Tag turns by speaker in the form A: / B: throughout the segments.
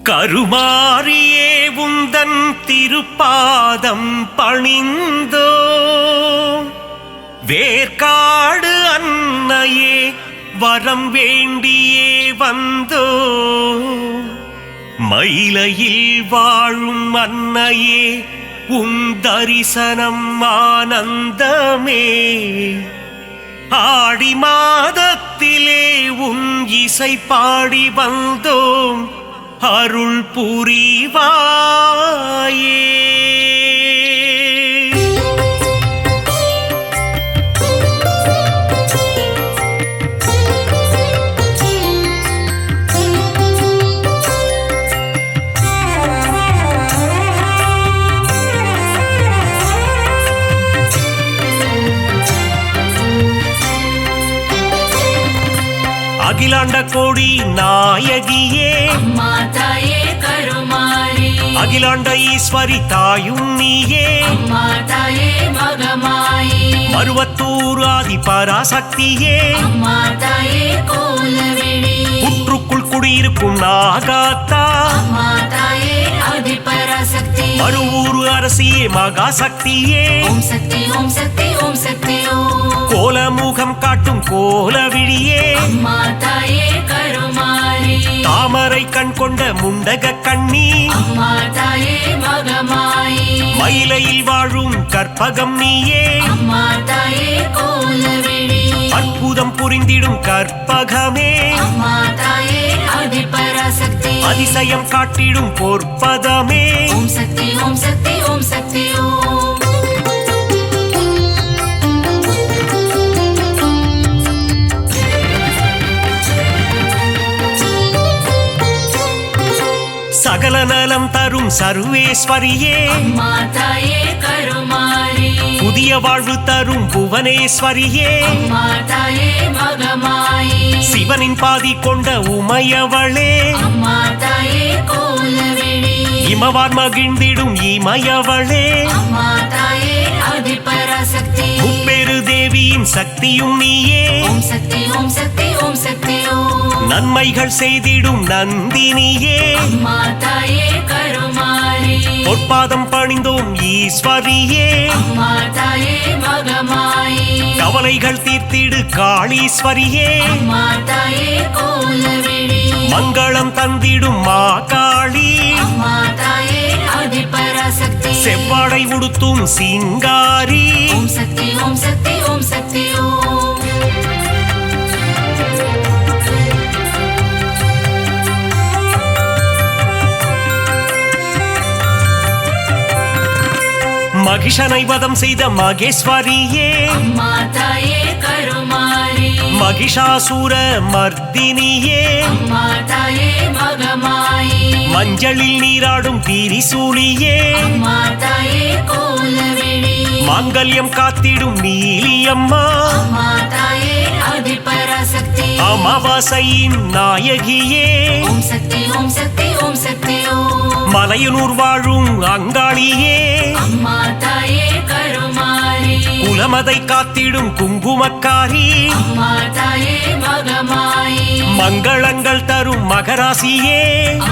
A: கருமாரியே உந்தன் திருப்பாதம் பணிந்தோ, வேர்க்காடு அன்னையே வரம் வேண்டியே வந்தோ, மயிலையில் வாழும் அன்னையே உன் தரிசனம் ஆனந்தமே, ஆடி மாதத்திலே உன் இசை பாடி வந்தோம் அருள் புரிவாயே. அகிலாண்ட கோடி நாயகியே
B: அம்மா தாயே கருமாரி,
A: அகிலாண்ட ஈஸ்வரி தாயும் நீயே
B: அம்மா தாயே மகமாயி,
A: மருவத்தூர் ஆதி பராசக்தியே
B: அம்மா தாயே கோலவேணி,
A: புற்றுக்குள் குடியிருக்கும் நாகாத்தா
B: அம்மா தாயே ஆதி பராசக்தி,
A: மருவூர் அரசியே மகாசக்தியே
B: ஓம் சக்தி ஓம் சக்தி ஓம் சக்தி ஓம்,
A: கோலமுகம் காட்டும் கோலவிழியே
B: அம்மா தாயே கருமாரி,
A: தாமரை கண் கொண்ட முண்டக கண்ணி,
B: அம்மா தாயே மகமாயி,
A: மயிலையில் வாழும் கற்பகம் நீயே
B: அம்மா தாயே கோலவேணி,
A: அற்புதம் புரிந்திடும் கற்பகமே,
B: அம்மா தாயே ஆதி பராசக்தி,
A: அதிசயம் காட்டிடும் பொற்பதமே,
B: ஓம் சக்தி ஓம் சக்தி ஓம் சக்தி ஓம்.
A: சகல நலம் தரும் சர்வேஸ்வரியே
B: அம்மா தாயே கருமாரி,
A: புதிய வாழ்வு தரும் புவனேஸ்வரியே
B: அம்மா தாயே மகமாயி,
A: சிவனின் பாதி கொண்ட உமையவளே
B: அம்மா தாயே கோலவேணி,
A: இமவார் மகிழ்ந்திடும் இமயவளே
B: அம்மா தாயே ஆதி பராசக்தி,
A: முப்பெரு தேவியின் சக்தியும் நீயே
B: ஓம் சக்தி ஓம் சக்தி ஓம் சக்தி ஓம்,
A: நன்மைகள் செய்திடும் நந்தினியே
B: அம்மா தாயே கருமாரி,
A: பொற்பாதம் பணிந்தோம் ஈஸ்வரியே
B: அம்மா தாயே மகமாயி,
A: கவலைகள் தீர்த்திடு காளீஸ்வரியே
B: அம்மா தாயே கோலவேணி,
A: மங்களம் தந்திடும் மாகாளி
B: அம்மா தாயே ஆதி பராசக்தி,
A: செவ்வாடை உடுத்தும் சிங்காரி
B: ஓம் சக்தி ஓம் சக்தி ஓம் சக்தி ஓம்.
A: மகிஷனை வதம் செய்த மகேஸ்வரியே
B: அம்மா தாயே கருமாரி,
A: மகிஷாசூர மர்தினியே
B: அம்மா தாயே மகமாயி,
A: மஞ்சளில் நீராடும் திரிசூலியே
B: அம்மா தாயே கோலவேணி,
A: மாங்கல்யம் காத்திடும் நீலியம்மா
B: அம்மா தாயே ஆதி பராசக்தி,
A: அமாவாசையின் நாயகியே
B: ஓம் சக்தி ஓம் சக்தி ஓம் சக்தி ஓம்.
A: மலையனூர் வாழும் அங்காளியே
B: அம்மா தாயே கருமாரி,
A: குலமதை காத்திடும் குங்குமக்காரி
B: அம்மா தாயே மகமாயி,
A: மங்களங்கள் தரும் மகராசியே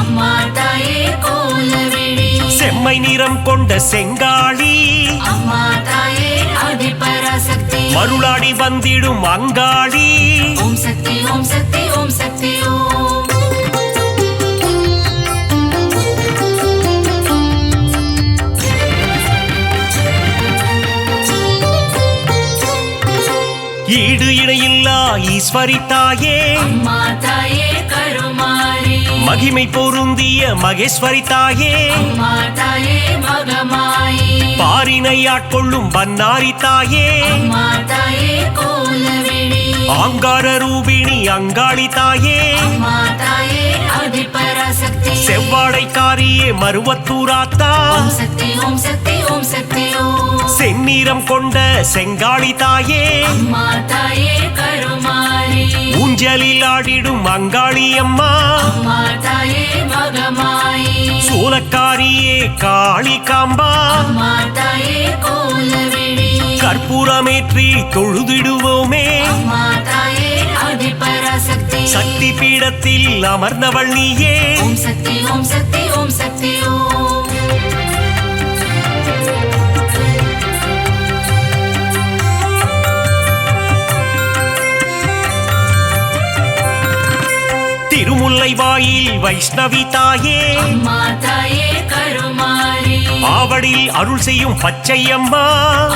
B: அம்மா தாயே கோலவேணி,
A: செம்மை நிறம் கொண்ட செங்காளி
B: அம்மா தாயே ஆதி பராசக்தி,
A: மருளாடி வந்திடும் அங்காளி
B: ஓம் சக்தி ஓம் சக்தி ஓம் சக்தி ஓம்.
A: ஈடு இணையில்லா ஈஸ்வரி தாயே
B: அம்மா தாயே கருமாரி,
A: மகிமை பொருந்திய மகேஸ்வரி தாயே
B: அம்மா தாயே மகமாயி,
A: பாரினை ஆட்கொள்ளும் பன்னாரி தாயே
B: அம்மா தாயே கோலவேணி,
A: ஆங்கார ரூபிணி அங்காளி தாயே
B: அம்மா தாயே ஆதி பராசக்தி,
A: செவ்வாடைக்காரியே மருவத்தூராத்தா
B: ஓம் சக்தி ஓம் சக்தி ஓம் சக்தி ஓம்.
A: செந்நிறம் கொண்ட செங்காளி தாயே
B: அம்மா தாயே கருமாரி,
A: ஊஞ்சலில் ஆடிடும் அங்காளி அம்மா
B: அம்மா தாயே மகமாயி,
A: சூலக்காரியே காளி காம்பா
B: அம்மா தாயே கோலவேணி,
A: கற்பூரமேற்றி தொழுதிடுவோமே
B: அம்மா தாயே ஆதி பராசக்தி,
A: சக்தி பீடத்தில் அமர்ந்தவள் நீயே
B: ஓம் சக்தி ஓம் சக்தி ஓம் சக்தி ஓம்
A: திருமுல்லை வாயில் வைஷ்ணவி தாயே
B: அம்மா தாயே கருமாரி
A: ஆவடில் அருள் செய்யும் பச்சையம்மா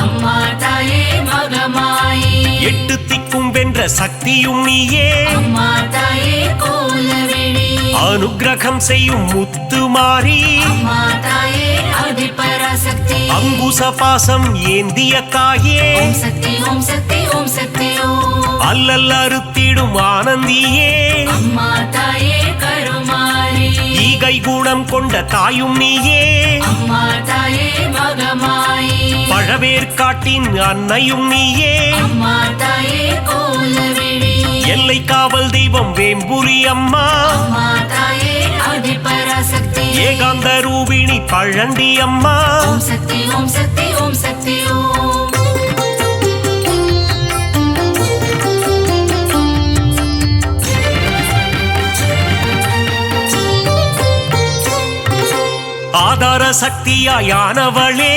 B: அம்மா தாயே மகமாயி
A: எட்டு திக்கும் வென்ற சக்தியும் நீயே
B: அம்மா தாயே கோலவேணி
A: அனுக்கிரகம் செய்யும் முத்துமாரி
B: அம்மா தாயே ஆதிபராசக்தி
A: அங்குச பாசம் ஏந்திய தாயே
B: ஓம் சக்தி ஓம் சக்தி ஓம் சக்தி ஓம்
A: அல்லல் அறுத்திடும் ஆனந்தியே
B: அம்மா தாயே கருமாரி
A: ஈகை குணம் கொண்ட தாயும் நீயே
B: அம்மா தாயே மகமாயி
A: பழவேற்காட்டின் அன்னையும் நீயே
B: அம்மா தாயே கோலவேணி
A: எல்லை காவல் தெய்வம் வேம்புரி அம்மா
B: அம்மா தாயே ஆதிபராசக்தி
A: ஏகாந்த ரூபிணி பழண்டி அம்மா
B: ஓம் சக்தி ஓம் சக்தி ஓம் சக்தி ஓம்
A: ஆதார சக்தியாயானவளே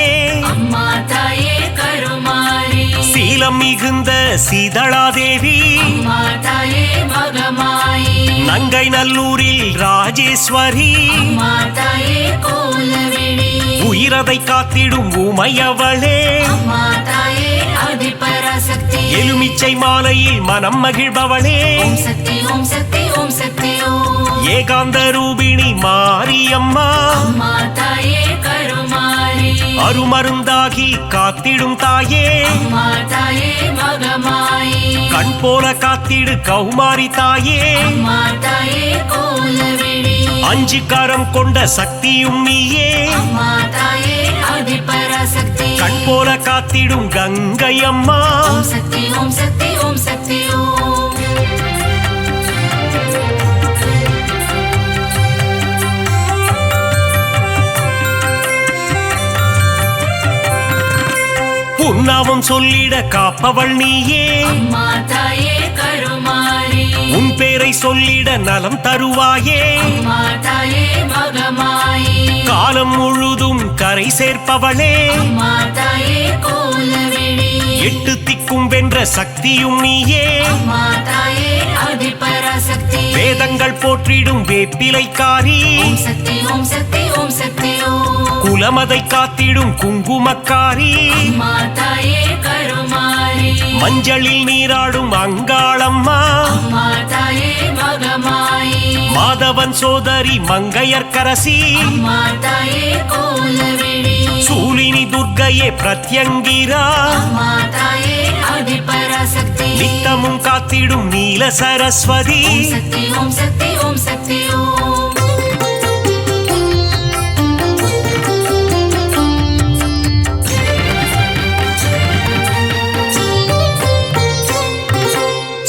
B: அம்மா தாயே கருமாரி
A: சீலம் மிகுந்த சீதளாதேவி
B: அம்மா தாயே மகமாயி
A: நங்கை நல்லூரில் ராஜேஸ்வரி
B: அம்மா தாயே கோலவேணி
A: உயிரதை காத்திடும் உமையவளே
B: அம்மா தாயே ஆதிபராசக்தி
A: எலுமிச்சை மாலையில் மனம் மகிழ்பவளே
B: ஓம் சக்தி ஓம் சக்தி ஓம் சக்தி ஓம்
A: ஏகாந்த ரூபிணி மாரியம்மா
B: அம்மா தாயே கருமாரி
A: அருமருந்தாகி காத்திடும் தாயே
B: அம்மா தாயே மகமாயி
A: கண் போல காத்திடு கௌமாரி தாயே
B: அம்மா தாயே கோலவேணி
A: அஞ்சு கரம் கொண்ட சக்தியும் நீயே
B: அம்மா தாயே ஆதிபராசக்தி
A: கண் போல காத்திடும் கங்கை அம்மா
B: ஓம் சக்தி ஓம் சக்தி ஓம் சக்தி ஓம்
A: உன்னாமம் சொல்லிட காப்பவள் நீயே
B: அம்மா தாயே கருமாரி
A: உன் பேரை சொல்லிட நலம் தருவாயே
B: அம்மா தாயே மகமாயி
A: காலம் முழுதும் கரை சேர்ப்பவளே
B: அம்மா தாயே கோலவேணி
A: எட்டு திக்கும் வென்ற சக்தியும் நீயே
B: அம்மா தாயே ஆதிபராசக்தி
A: வேதங்கள் போற்றிடும் வேப்பிலைக்காரி
B: ஓம் சக்தி ஓம் சக்தி ஓம் சக்தி ஓம்
A: குலமதை காத்திடும் குங்குமக்காரி
B: அம்மா தாயே கருமாரி
A: மஞ்சளில் நீராடும் அங்காளம்மா
B: அம்மா தாயே மகமாயி
A: மாதவன் சோதரி மங்கையர்க்கரசி
B: அம்மா தாயே கோலவேணி
A: சூலினி துர்க்கையே பிரத்யங்கிரா
B: அம்மா தாயே ஆதிபராசக்தி
A: நித்தமும் காத்திடும் நீல சரஸ்வதி
B: ஓம் சக்தி ஓம் சக்தி ஓம் சக்தி ஓம்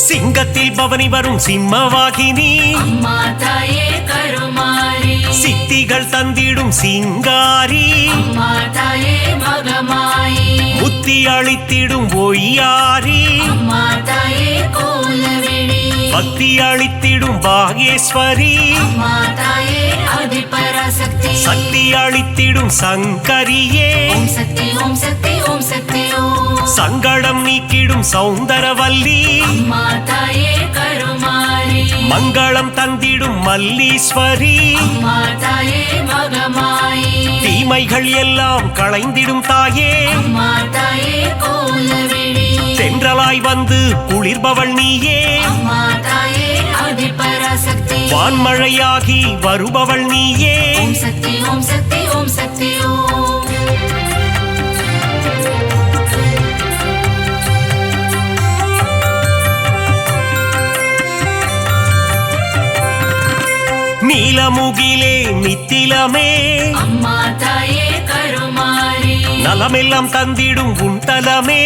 A: சிங்கத்தில் பவனி வரும் சிம்மவாகினி
B: அம்மா தாயே கருமாரி
A: சித்திகள் தந்திடும் சிங்காரி
B: அம்மா தாயே மகமாயி
A: புத்தி அளித்திடும் ஒய்யாரி
B: அம்மா தாயே கோலவேணி
A: பக்தி அளித்திடும் பாகேஸ்வரி
B: அம்மா தாயே ஆதிபராசக்தி
A: சக்தி அளித்திடும் சங்கரியே
B: ஓம் சக்தி ஓம் சக்தி ஓம் சக்தி ஓம்
A: சங்கடம் நீக்கிடும் சௌந்தரவல்லி
B: அம்மா தாயே கருமாரி
A: மங்களம் தந்திடும் மல்லீஸ்வரி
B: அம்மா தாயே மகமாயி
A: தீமைகள் எல்லாம் களைந்திடும் தாயே
B: அம்மா தாயே கோலவேணி
A: தென்றலாய் வந்து குளிர்பவள் நீயே
B: அம்மா தாயே ஆதிபராசக்தி
A: வான்மழையாகி வருபவள் நீயே
B: ஓம் சக்தி ஓம் சக்தி ஓம் சக்தி ஓம்
A: நீலமுகிலே நித்திலமே
B: அம்மா தாயே கருமாரி
A: நலமெல்லாம் தந்திடும் உன் தலமே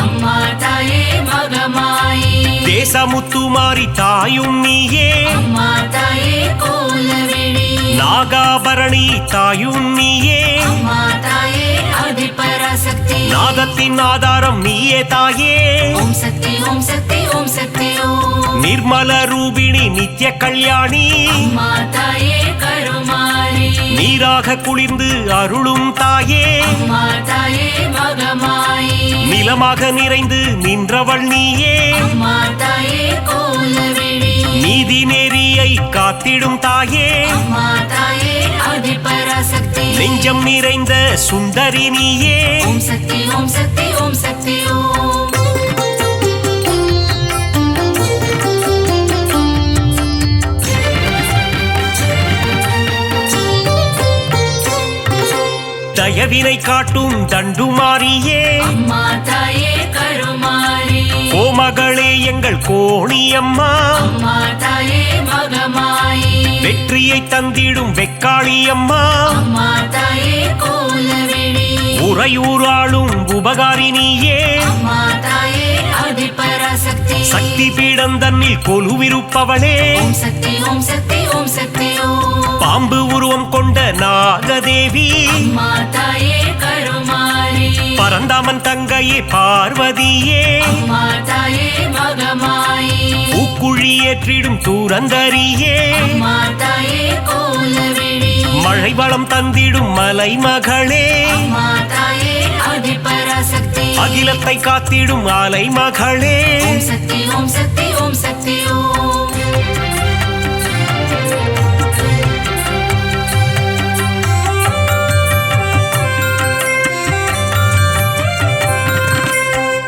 B: அம்மா தாயே மகமாயி
A: தேசமுத்துமாரி தாயும் நீயே
B: அம்மா தாயே கோலவேணி
A: நாகாபரணி தாயும் நீயே
B: அம்மா தாயே ஆதிபராசக்தி
A: நாதத்தின் ஆதாரம் நீயே தாயே
B: ஓம் சக்தி ஓம் சக்தி ஓம் சக்தி ஓம்
A: நிர்மல ரூபிணி நித்ய கல்யாணி
B: அம்மா தாயே கருமாரி
A: நீராக குளிர்ந்து அருளும் தாயே
B: அம்மா தாயே மகமாயி
A: நிலமாக நிறைந்து நின்றவள் நீயே
B: அம்மா தாயே கோலவிழி
A: நீதி நெறியை காத்திடும் தாயே
B: அம்மா தாயே ஆதிபராசக்தி
A: நெஞ்சம் நிறைந்த சுந்தரி நீயே
B: ஓம் சக்தி ஓம் சக்தி ஓம் சக்தி ஓம்
A: தயவினை காட்டும் தண்டுமாரியே
B: அம்மா தாயே கருமாரி
A: கோமகளே எங்கள் கோணியம்மா
B: அம்மா தாயே மகமாயி
A: வெற்றியை தந்திடும் வெக்காளியம்மா
B: அம்மா தாயே கோலவிழி
A: உறையூராளும் உபகாரினியே
B: அம்மா தாயே ஆதிபராசக்தி
A: சக்தி பீடம் தன்னில் கொலுவிருப்பவளே
B: ஓம் சக்தி ஓம் சக்தி ஓம் சக்தி ஓம்
A: பாம்பு உருவம் கொண்ட நாகதேவி
B: அம்மா தாயே கருமாரி
A: பரந்தாமன் தங்கையே பார்வதியே
B: அம்மா தாயே மகமாயி
A: பூக்குழி ஏற்றிடும் தூரந்தரியே
B: அம்மா தாயே கோலவிழி
A: மழை வளம் தந்திடும் மலை மகளே
B: அம்மா தாயே ஆதிபராசக்தி
A: அகிலத்தை காத்திடும் அலை மகளே
B: ஓம் சக்தி ஓம் சக்தி ஓம் சக்தி ஓம்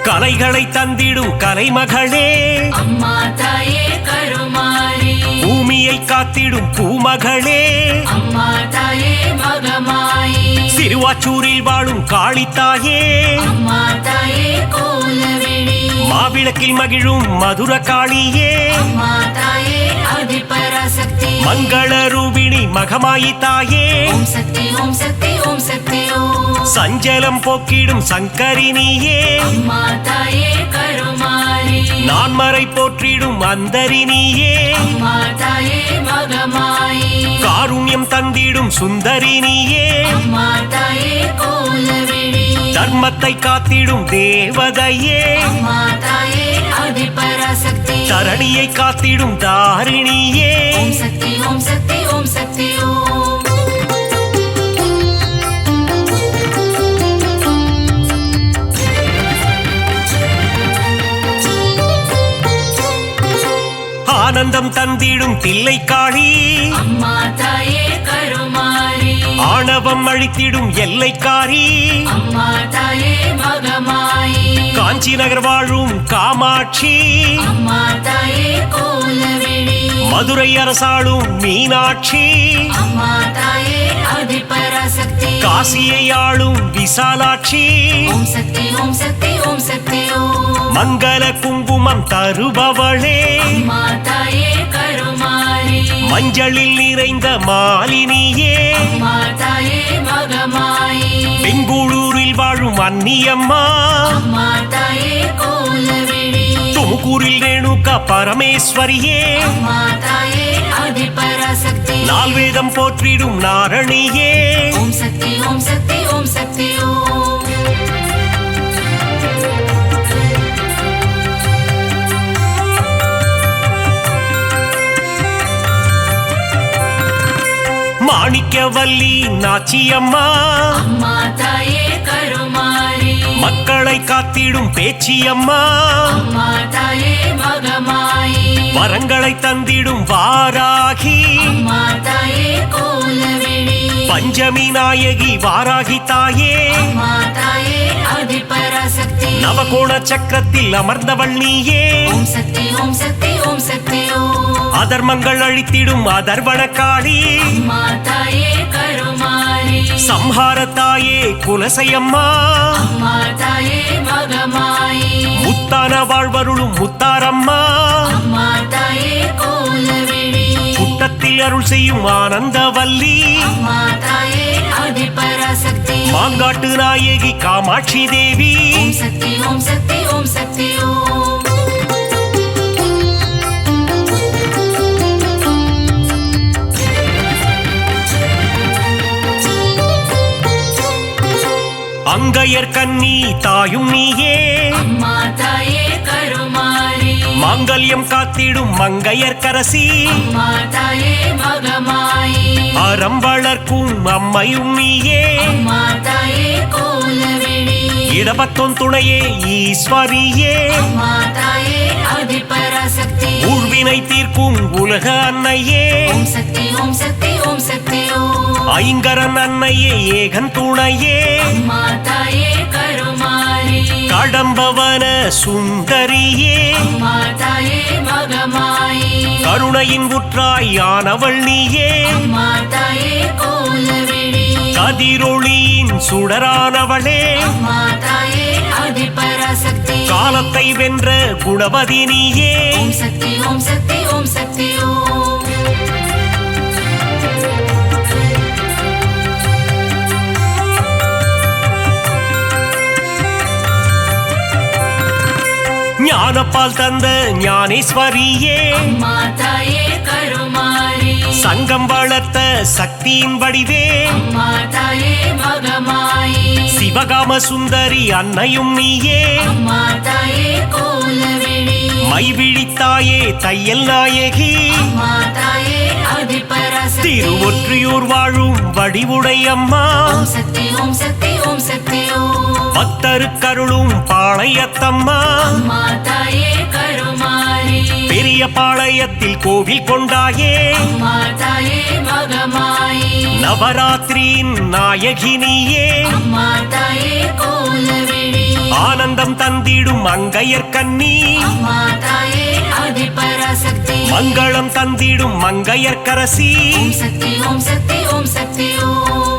A: கலைகளை தந்திடும் கலைமகளே
B: அம்மா தாயே கருமாரி
A: பூமியை காத்திடும் பூமகளே
B: அம்மா தாயே மகமாயி
A: சிறுவாச்சூரில் வாழும் காளித்தாயே
B: அம்மா தாயே கோலவிழி
A: மாவிளக்கில் மகிழும் மதுர காளியே
B: அம்மா தாயே ஆதிபராசக்தி
A: மங்கள ரூபிணி மகமாயி தாயே
B: ஓம் சக்தி ஓம் சக்தி ஓம் சக்தி ஓம்
A: சஞ்சலம் போக்கிடும் சங்கரினியே
B: அம்மா தாயே கருமாரி
A: நான்மறை போற்றிடும் அந்தரினியே
B: அம்மா தாயே மகமாயி
A: காருண்யம் தந்திடும் சுந்தரினியே
B: அம்மா தாயே கோலவிழி
A: தர்மத்தை காத்திடும் தேவதையே
B: அம்மா தாயே ஆதிபராசக்தி
A: தரணியை காத்திடும் தாரிணியே
B: ஓம் சக்தி ஓம் சக்தி ஓம் சக்தி ஓம்
A: ஆனந்தம் தந்திடும் தில்லைக்காளி
B: அம்மா தாயே கருமாரி
A: ஆணவம் அழித்திடும் எல்லைக்காரி
B: அம்மா தாயே மகமாயி
A: காஞ்சி நகர் வாழும் காமாட்சி
B: அம்மா தாயே கோலவிழி
A: மதுரை அரசாளும் மீனாட்சி
B: அம்மா தாயே ஆதிபராசக்தி
A: காசியை ஆளும் விசாலாட்சி
B: ஓம் சக்தி ஓம் சக்தி ஓம் சக்தி ஓம்
A: மங்கள குங்குமம் தருபவளே
B: அம்மா தாயே கருமாரி
A: மஞ்சளில் நிறைந்த மாலினியே
B: அம்மா தாயே மகமாயி
A: பெங்களூரில் வாழும் அன்னியம்மா
B: அம்மா தாயே கோலவிழி
A: துமுக்கூரில் ரேணுகா பரமேஸ்வரியே
B: அம்மா தாயே ஆதிபராசக்தி
A: நால்வேதம் போற்றிடும் நாரணியே
B: ஓம் சக்தி ஓம் சக்தி ஓம் சக்தி ஓம்
A: மாணிக்கவல்லி நாச்சியம்மா
B: அம்மா தாயே கருமாரி
A: மக்களை காத்திடும் பேச்சியம்மா
B: அம்மா தாயே மகமாயி
A: வரங்களை தந்திடும் வாராகி
B: அம்மா தாயே கோலவிழி
A: பஞ்சமி நாயகி வாராகி தாயே
B: அம்மா தாயே ஆதிபராசக்தி
A: நவகோண சக்கரத்தில் அமர்ந்தவள் நீயே
B: ஓம் சக்தி ஓம் சக்தி ஓம் சக்தி ஓம்
A: அதர்மங்கள் அழித்திடும் அதர்வண காளி
B: அம்மா தாயே கருமாரி
A: சம்ஹார தாயே குலசையம்மா
B: அம்மா தாயே மகமாயி
A: முத்தான வாழ்வருளும் முத்தாரம்மா
B: அம்மா தாயே கோலவிழி
A: புட்டத்தில் அருள் செய்யும் ஆனந்தவல்லி
B: அம்மா தாயே ஆதிபராசக்தி
A: மாங்காட்டு நாயகி காமாட்சி தேவி
B: ஓம் சக்தி ஓம் சக்தி ஓம் சக்தி ஓம்
A: அங்கையர் கண்ணி தாயும் நீயே
B: அம்மா தாயே கருமாரி
A: மாங்கல்யம் காத்திடும் மங்கையர்க்கரசி
B: அம்மா தாயே மகமாயி
A: அறம் வளர்க்கும் அம்மையும் நீயே
B: அம்மா தாயே கோலவிழி
A: இடபத்தோன் துணையே ஈஸ்வரியே
B: அம்மா தாயே ஆதிபராசக்தி
A: ஊழ்வினை தீர்க்கும் உலக அன்னையே
B: ஓம் சக்தி ஓம் சக்தி ஓம் சக்தி ஓம்
A: ஐங்கரன் அன்னையே ஏகன் துணையே
B: அம்மா தாயே கருமாரி
A: கடம்பவன சுந்தரியே
B: அம்மா தாயே மகமாயி
A: கருணையின் உற்றாய் ஆனவள் நீயே
B: அம்மா தாயே கோலவிழி
A: கதிரொளியின் சுடரானவளே
B: அம்மா தாயே ஆதிபராசக்தி
A: காலத்தை வென்ற குணவதி நீயே
B: ஓம் சக்தி ஓம் சக்தி ஓம் சக்தி ஓம்
A: ஞானப்பால் தந்த ஞானேஸ்வரியே
B: அம்மா தாயே கருமாரி
A: சங்கம் வளர்த்த சக்தியின் வடிவே
B: அம்மா தாயே மகமாயி
A: சிவகாம சுந்தரி அன்னையும் நீயே
B: அம்மா தாயே கோலவிழி
A: மைவிழித்தாயே தையல் நாயகி
B: அம்மா தாயே ஆதிபராசக்தி
A: திருவொற்றியூர் வாழும் வடிவுடை அம்மா
B: ஓம் சக்தி ஓம் சக்தி ஓம் சக்தி ஓம்
A: பக்தருக்கருளும் பாளையத்தம்மா
B: அம்மா தாயே கருமாரி
A: பெரிய பாளையத்தில் கோவில் கொண்டாயே
B: அம்மா தாயே மகமாயி
A: நவராத்திரியின் நாயகினியே
B: அம்மா தாயே கோலவிழி
A: ஆனந்தம் தந்திடும் மங்கையர் கண்ணி
B: அம்மா தாயே ஆதிபராசக்தி
A: மங்களம் தந்திடும் மங்கையர்க்கரசி
B: ஓம் சக்தி ஓம் சக்தி ஓம் சக்தி ஓம்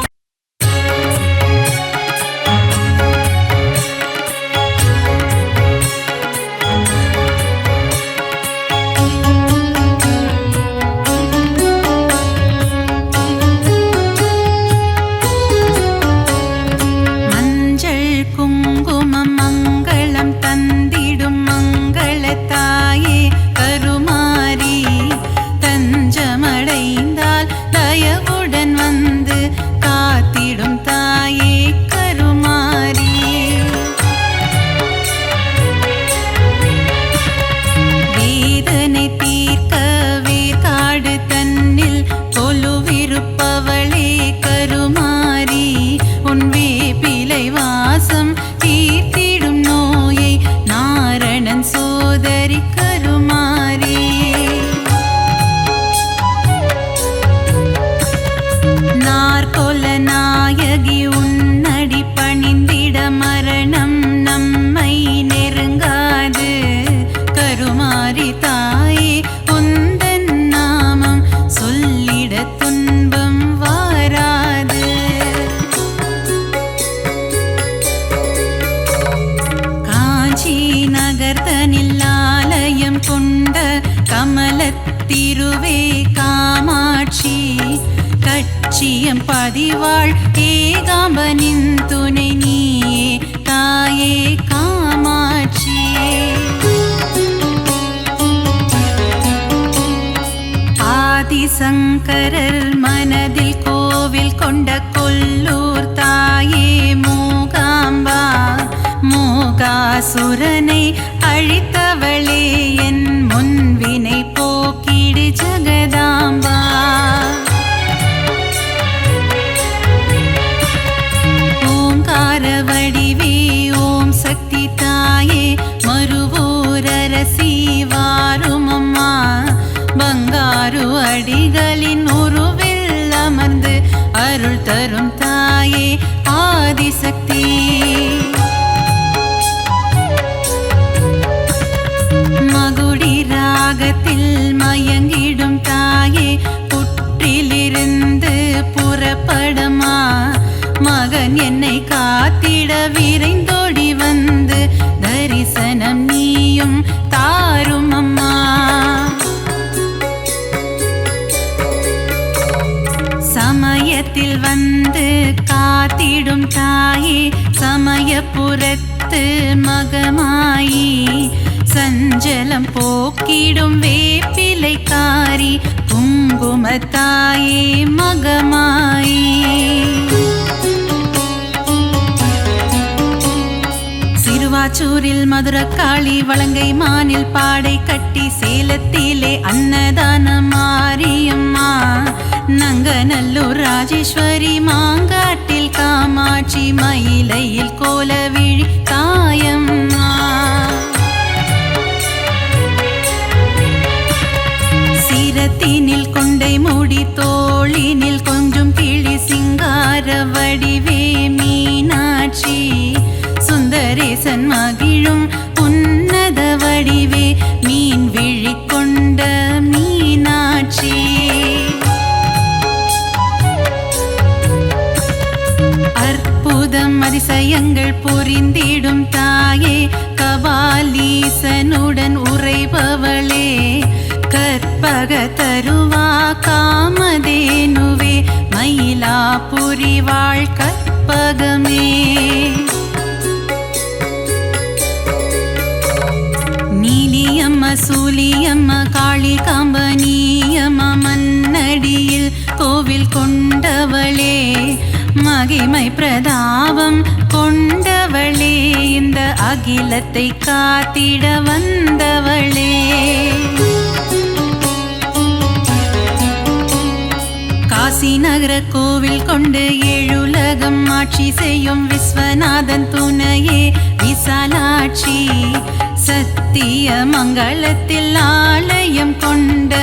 C: கமலத்திருவே காமாட்சி கட்சியம் பதிவாள் ஏகாம்பனின் துணை நீயே தாயே காமாட்சி ஆதிசங்கரர் மனதில் கோவில் கொண்ட கொல்லூர் தாயே மூகாம்பா மூகாசுரனை அழித்தவளே என் முன்வினை போக்கிடு ஜகதாம்பா ஓங்கார வடிவே ஓம் சக்தி தாயே மறுவூரரசி வாருமம்மா பங்காரு அடிகளின் உருவில் அமர்ந்து அருள் தரும் தாயே ஆதிசக்தி மகுடி ராகத்தில் மயங்கிடும் தாயே புற்றிலிருந்து புறப்படமா மகன் என்னை காத்திட விரைந்தோடி வந்து தரிசனம் நீயும் தாரும் அம்மா சமயத்தில் வந்து காத்திடும் தாயே சமயபுரத்து மகமாயி சஞ்சலம் போக்கிடும் வேப்பிலைக்காரி குங்குமத்தாயே மகமாயி திருவாச்சூரில் மதுரக்காளி, வலங்கை மானில் பாடை கட்டி, சேலத்திலே அன்னதான மாரியம்மா, நங்கநல்லூர் ராஜேஸ்வரி, மாங்காட்டில் காமாட்சி, மயிலையில் கோலவிழி தாயம்மா. சிரத்தினில் கொண்டை மூடி, தோளினில் கொஞ்சம் கிளி, சிங்கார வடிவே மீனாட்சி, சுந்தரேசன் மகிழும் உன்னத வடிவே மீன் விழி கொண்ட மீனாட்சி. அற்புதம் அதிசயங்கள் புரிந்திடும் தாயே, கபாலீசனுடன் உறைபவளே, கற்பக தருவா காமதேனுவே, மயிலாபுரி வாழ் கற்பகமே. நீலியம்ம சூலியம்ம காளி காம்பனியம்ம, மன்னடியில் கோவில் கொண்டவளே, மகிமை பிரதாபம் கொண்டவளே, இந்த அகிலத்தை காத்திட வந்தவளே. காசி நகர கோவில் கொண்டு ஏழுலகம் ஆட்சி செய்யும் விஸ்வநாதன் துணையே விசாலாட்சி, சத்திய மங்களத்தில் ஆலயம் கொண்ட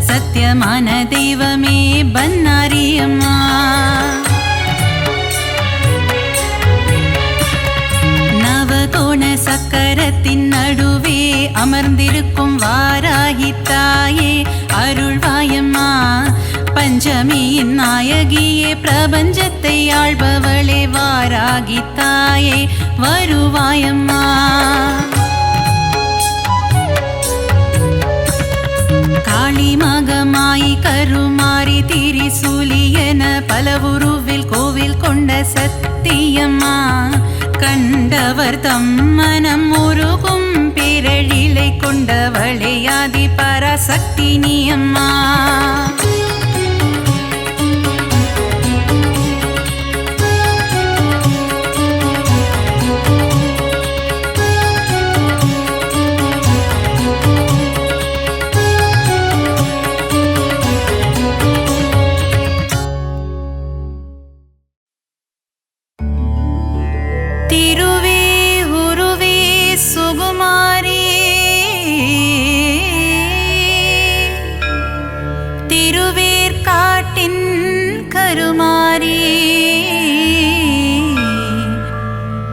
C: சத்தியமான தெய்வமே பன்னாரியம்மா. நவகோண சக்கரத்தின் நடுவே அமர்ந்திருக்கும் வாராகி தாயே அருள்வாயம்மா, பஞ்சமியின் நாயகியே, பிரபஞ்சத்தை ஆள்பவளே, வாராகி தாயே வருவாயம்மா. காளி மகமாயி கருமாரி திரிசூலியன பலவுருவில் கோவில் கொண்ட சத்தியம்மா, கண்டவர் தம்மனம் உருகும் பேரழிலை கொண்டவளே ஆதி பராசக்தி நீயம்மா. திருவே உருவே சுகுமாரி, திருவேற்காட்டின் கருமாரி,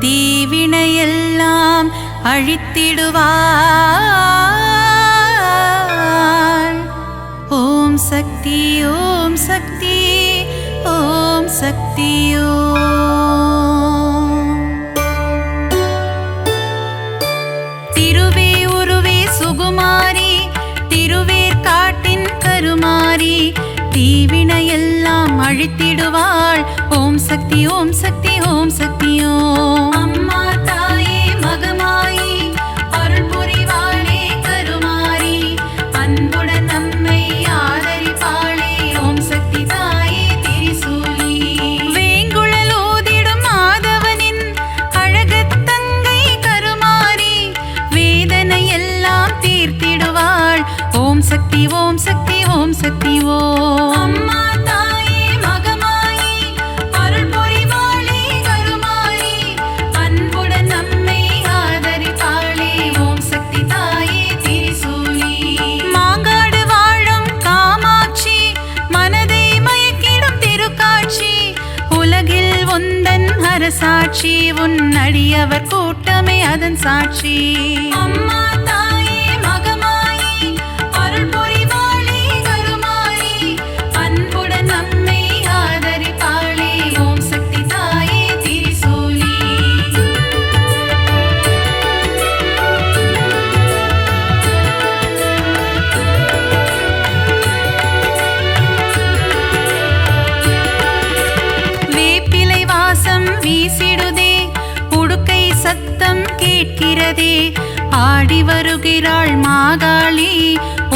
C: தீவினையெல்லாம் அழித்திடுவாள். ஓம் சக்தி ஓம் சக்தி ஓம் சக்தி ஓம். திருவே உருவே சுகுமாரி, திருவேற்காட்டின் கருமாரி, தீவினையெல்லாம் அழித்திடுவாள். ஓம் சக்தி ஓம் சக்தி ஓம் சக்தி ஓம். அம்மா தாயே மகமாயி, அருள் புரிவாளே கருமாரி, அன்புடன் நம்மை ஆதரிப்பாளே. ஓம் சக்தி தாயே திரிசூலி, வேங்குழல் ஓதிடும் மாதவனின் அழகத்தங்கை கருமாரி, வேதனை எல்லாம் தீர்த்திடுவாள். ஓம் சக்தி ஓம் சக்தி ஓம் சக்தி ஓம். அம்மா தாயே மகமாயி, அருள் புரிவாளே கருமாரி, அன்புடன் நம்மை ஆதரிப்பாளே. ஓம் சக்தி தாயே திரிசூலி, மாங்காடு வாழும் காமாட்சி, மனதை மயக்கிடும் திருக்காட்சி, உலகில் உந்தன் அரசாட்சி, உன் அடியவர் கூட்டமே அதன் சாட்சி. அம்மா தாயே மகமாயி, அருள் புரிவாளே கருமாரி, அன்புடன் நம்மை ஆதரிப்பாளே. ஓம் சக்தி தாயே திரிசூலி. வேப்பிலை வாசம் வீசிடுதே, உடுக்கை சத்தம் கேட்கிறதே, ஆடி வருகிறாள் மாகாளி.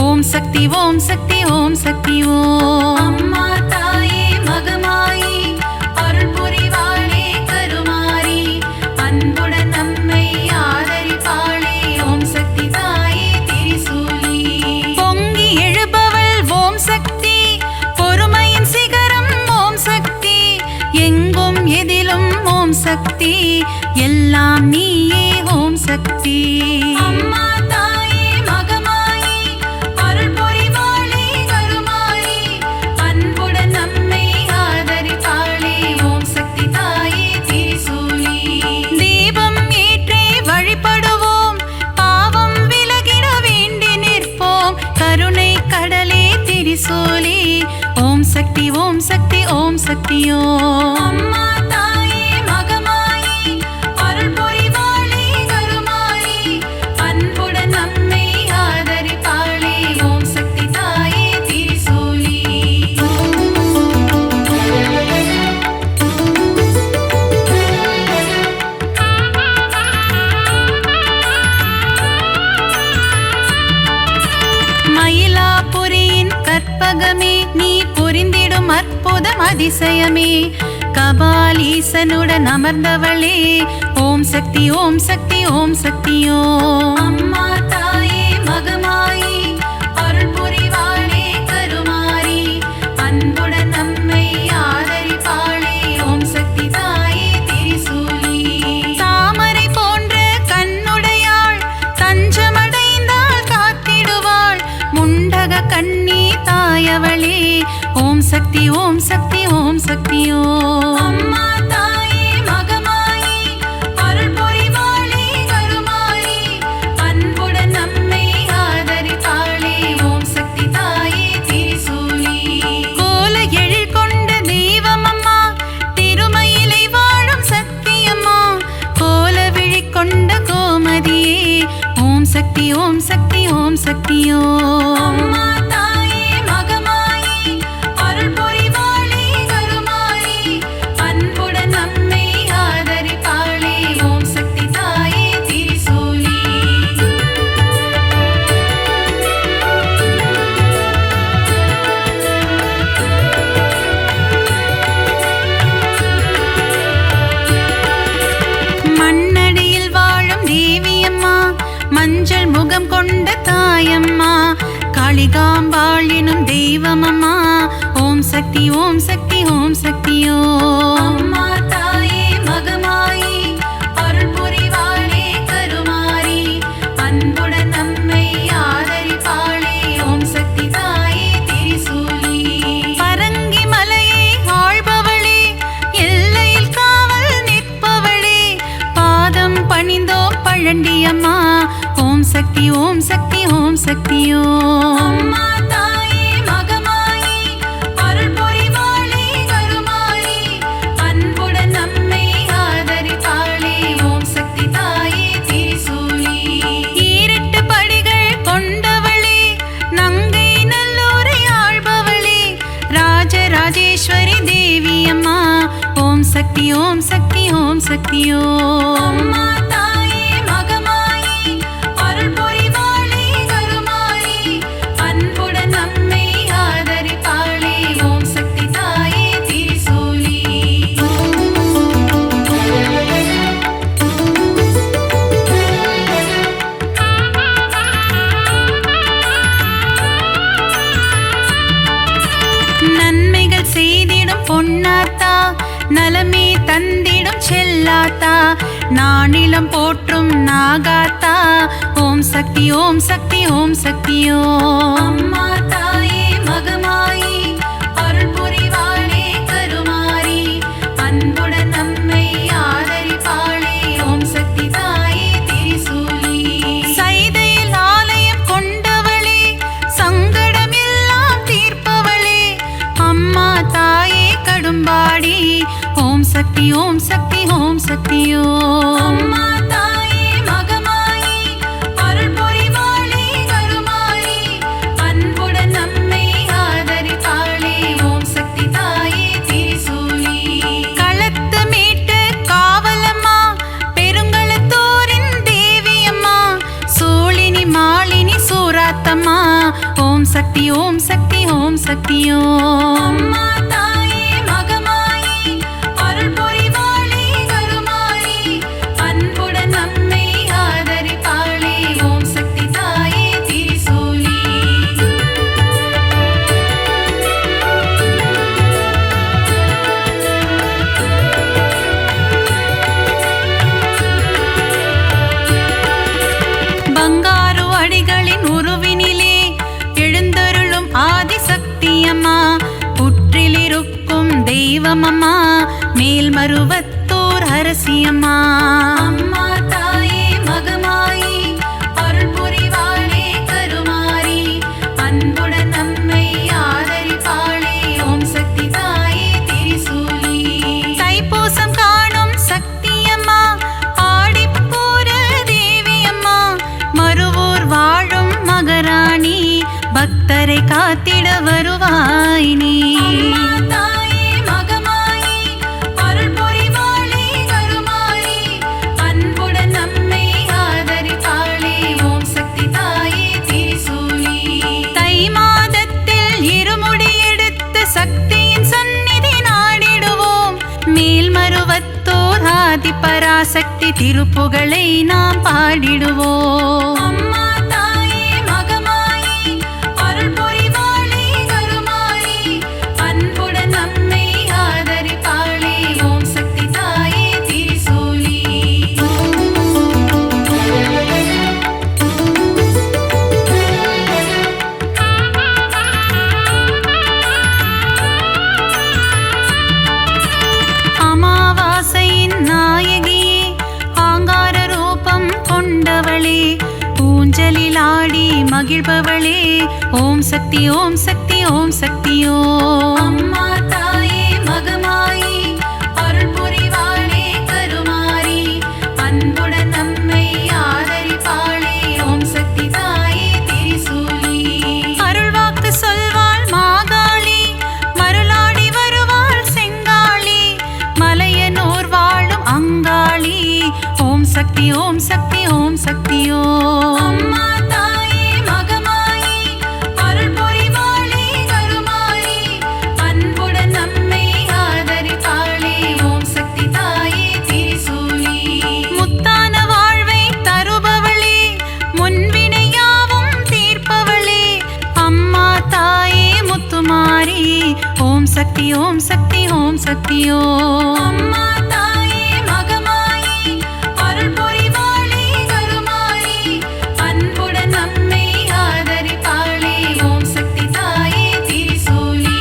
C: ஓம் சக்தி ஓம் சக்தி ஓம் சக்தி ஓம். அம்மா தாயே மகமாயி, அருள் புரிவாளே கருமாரி, அன்புடன் நம்மை ஆதரி சக்தி எல்லாம் நீயே ஓம் சக்தி.
B: அம்மா தாயே மகமாயி அருள் புரிவாளே கருமாரி அன்புடன் நம்மை ஆதரிப்பாளே ஓம் சக்தி தாயே திரிசூலி.
C: தீபம் ஏற்றி வழிபடுவோம் பாவம் விலகிட வேண்டி நிற்போம் கருணை கடலே திரிசூலி. ஓம் சக்தி ஓம் சக்தி ஓம் சக்தியோ.
B: அம்மா தாயே மகமாயி அருள் புரிவாளே கருமாரி அன்புடன் நம்மை ஆதரிப்பாளே ஓம் சக்தி தாயே திரிசூலி.
C: மயிலாபுரியின் கற்பகமே நீ புரிந்திடும் அற்புதம் அதிசயமே கபாலீசனுடன் அமர்ந்தவளே ஓம் சக்தி ஓம் சக்தி ஓம் சக்தியோ.
B: அம்மா தாயே மகமாயி அருள் புரிவாளே கருமாரி அன்புடன் நம்மை ஆதரிப்பாளே ஓம் சக்தி தாயே திரிசூலி.
C: தாமரை போன்ற கண்ணுடையாள் தஞ்சமடைந்தாள் காத்திடுவாள் முண்டக கண்ணி தாயவளே ஓம் சக்தி ஓம் சக்தி ஓம் சக்தியோ.
B: அம்மா தாயே மகமாயி அருள் புரிவாளே கருமாரி அன்புடன் நம்மை ஆதரிப்பாளே ஓம் சக்தி தாயே திரிசூலி.
C: கோல எழில் கொண்ட தெய்வமம்மா திருமயிலை வாழும் சக்தியம்மா கோல விழி கொண்ட கோமதியே ஓம் சக்தி ஓம் சக்தி ஓம் சக்தியோ.
B: அம்மா தாயே மகமாயி அருள் புரிவாளே கருமாரி அன்புடன் நம்மை ஆதரிப்பாளே ஓம் சக்தி தாயே திரிசூலி.
C: மண்ணடியில் வாழும் தேவியம்மா மஞ்சள் முகம் கொண்ட தாயம்மா காளிகாம்பாள் எனும் தெய்வமம்மா ஓம் சக்தி ஓம் சக்தி ஓம் சக்தியோ.
B: அம்மா தாயே மகமாயி அருள் புரிவாளே கருமாரி அன்புடன் நம்மை ஆதரிப்பாளே ஓம் சக்தி தாயே திரிசூலி.
C: பரங்கி மலையை ஆள்பவளே எல்லையில் காவல் நிற்பவளே பாதம் பணிந்தோம் பழண்டியம்மா ஓம் சக்தி ஓம் சக்தி ஓம் சக்தியோ.
B: அம்மா தாயே மகமாயி அருள் புரிவாளே கருமாரி அன்புடன் நம்மை ஆதரிப்பாளே ஓம் சக்தி தாயே திரிசூலி.
C: ஈரெட்டு படிகள் கொண்டவளே நங்கை நல்லூரை ஆள்பவளே ராஜராஜேஸ்வரி தேவியம்மா ஓம் சக்தி ஓம் சக்தி ஓம் சக்தியோ.
B: அம்மா தாயே மகமாயி அருள் புரிவாளே கருமாரி அன்புடன் நம்மை ஆதரிப்பாளே ஓம் சக்தி தாயே திரிசூலி.
C: நன்மைகள் செய்திடும் பொன்னாத்தா நலமே தந்திடும் செல்லாத்தா நானிலம் போற்றும் நாகாத்தா ஓம் சக்தி ஓம் சக்தி ஓம் சக்தியோ.
B: அம்மா தாயே மகமாயி அருள் புரிவாளே கருமாரி அன்புடன் நம்மை ஆதரிப்பாளே ஓம் சக்தி தாயே திரிசூலி.
C: சைதையில் ஆலயம் கொண்டவளே சங்கடம் எல்லாம் தீர்ப்பவளே அம்மா தாயே கடும்பாடி ஓம் சக்தி ஓம் சக்தி ஓம் சக்தியோ.
B: அம்மா தாயே மகமாயி அருள் புரிவாளே கருமாரி அன்புடன் நம்மை ஆதரிப்பாளே ஓம் சக்தி தாயே திரிசூலி.
C: களத்து மீட்டு காவலம்மா பெருங்களத்தூரின் தேவியம்மா சூழினி மாலினி சூராத்தம்மா ஓம் சக்தி ஓம் சக்தி ஓம் சக்தியோ.
B: அம்மா தாயே மகமாயி அருள் புரிவாளே கருமாரி அன்புடன் நம்மை ஆதரிப்பாளே ஓம் சக்தி தாயே திரிசூலி.
C: வீற்றிருக்கும் தெய்வமம்மா மேல்மருவத்தூர் அரசியம்மா.
B: அம்மா தாயே மகமாயி அருள் புரிவாளே கருமாரி அன்புடன் நம்மை ஆதரிப்பாளே ஓம் சக்தி தாயே திரிசூலி.
C: தைப்பூசம் காணும் சக்தியம்மா ஆடிப்பூர தேவியம்மா மருவூர் வாழும் மகராணி பக்தரை காத்திட வருவாய் நீ.
B: அம்மா தாயே மகமாயி அருள் புரிவாளே கருமாரி அன்புடன் நம்மை ஆதரிப்பாளே ஓம் சக்தி தாயே திரிசூலி.
C: தை மாதத்தில் இருமுடி எடுத்து சக்தியின் சந்நிதி நாடிடுவோம். மேல்மருவத்தூர் ஆதி பராசக்தி திருப்புகழை நாம் பாடிடுவோம்.
B: அம்மா தாயே மகமாயி அருள் புரிவாளே கருமாரி அன்புடன் நம்மை ஆதரிப்பாளே ஓம் சக்தி தாயே திரிசூலி.
C: அமாவாசையின் நாயகியே ஆங்கார ரூபம் கொண்டவளே ஊஞ்சலில் ஆடி மகிழ்பவளே ஓம் சக்தி ஓம் சக்தி ஓம் சக்தியோ.
B: அம்மா தாயே மகமாயி அருள் புரிவாளே கருமாரி அன்புடன் நம்மை ஆதரிப்பாளே ஓம் சக்தி தாயே திரிசூலி.
C: அருள்வாக்கு சொல்வாள் மாகாளி மருளாடி வருவாள் செங்காளி மலையனூர் வாழும் அங்காளி ஓம் சக்தி ஓம் சக்தி ஓம் சக்தியோ.
B: அம்மா தாயே மகமாயி அருள் புரிவாளே கருமாரி அன்புடன் நம்மை ஆதரிப்பாளே ஓம் சக்தி தாயே திரிசூலி.
C: முத்தான வாழ்வை தருபவளே முன்வினையாவும் தீர்ப்பவளே அம்மா தாயே முத்துமாரி ஓம் சக்தி ஓம் சக்தி ஓம் சக்தியோ.
B: அம்மா தாயே மகமாயி அருள் புரிவாளே கருமாரி அன்புடன் நம்மை ஆதரிப்பாளே ஓம் சக்தி தாயே திரிசூலி.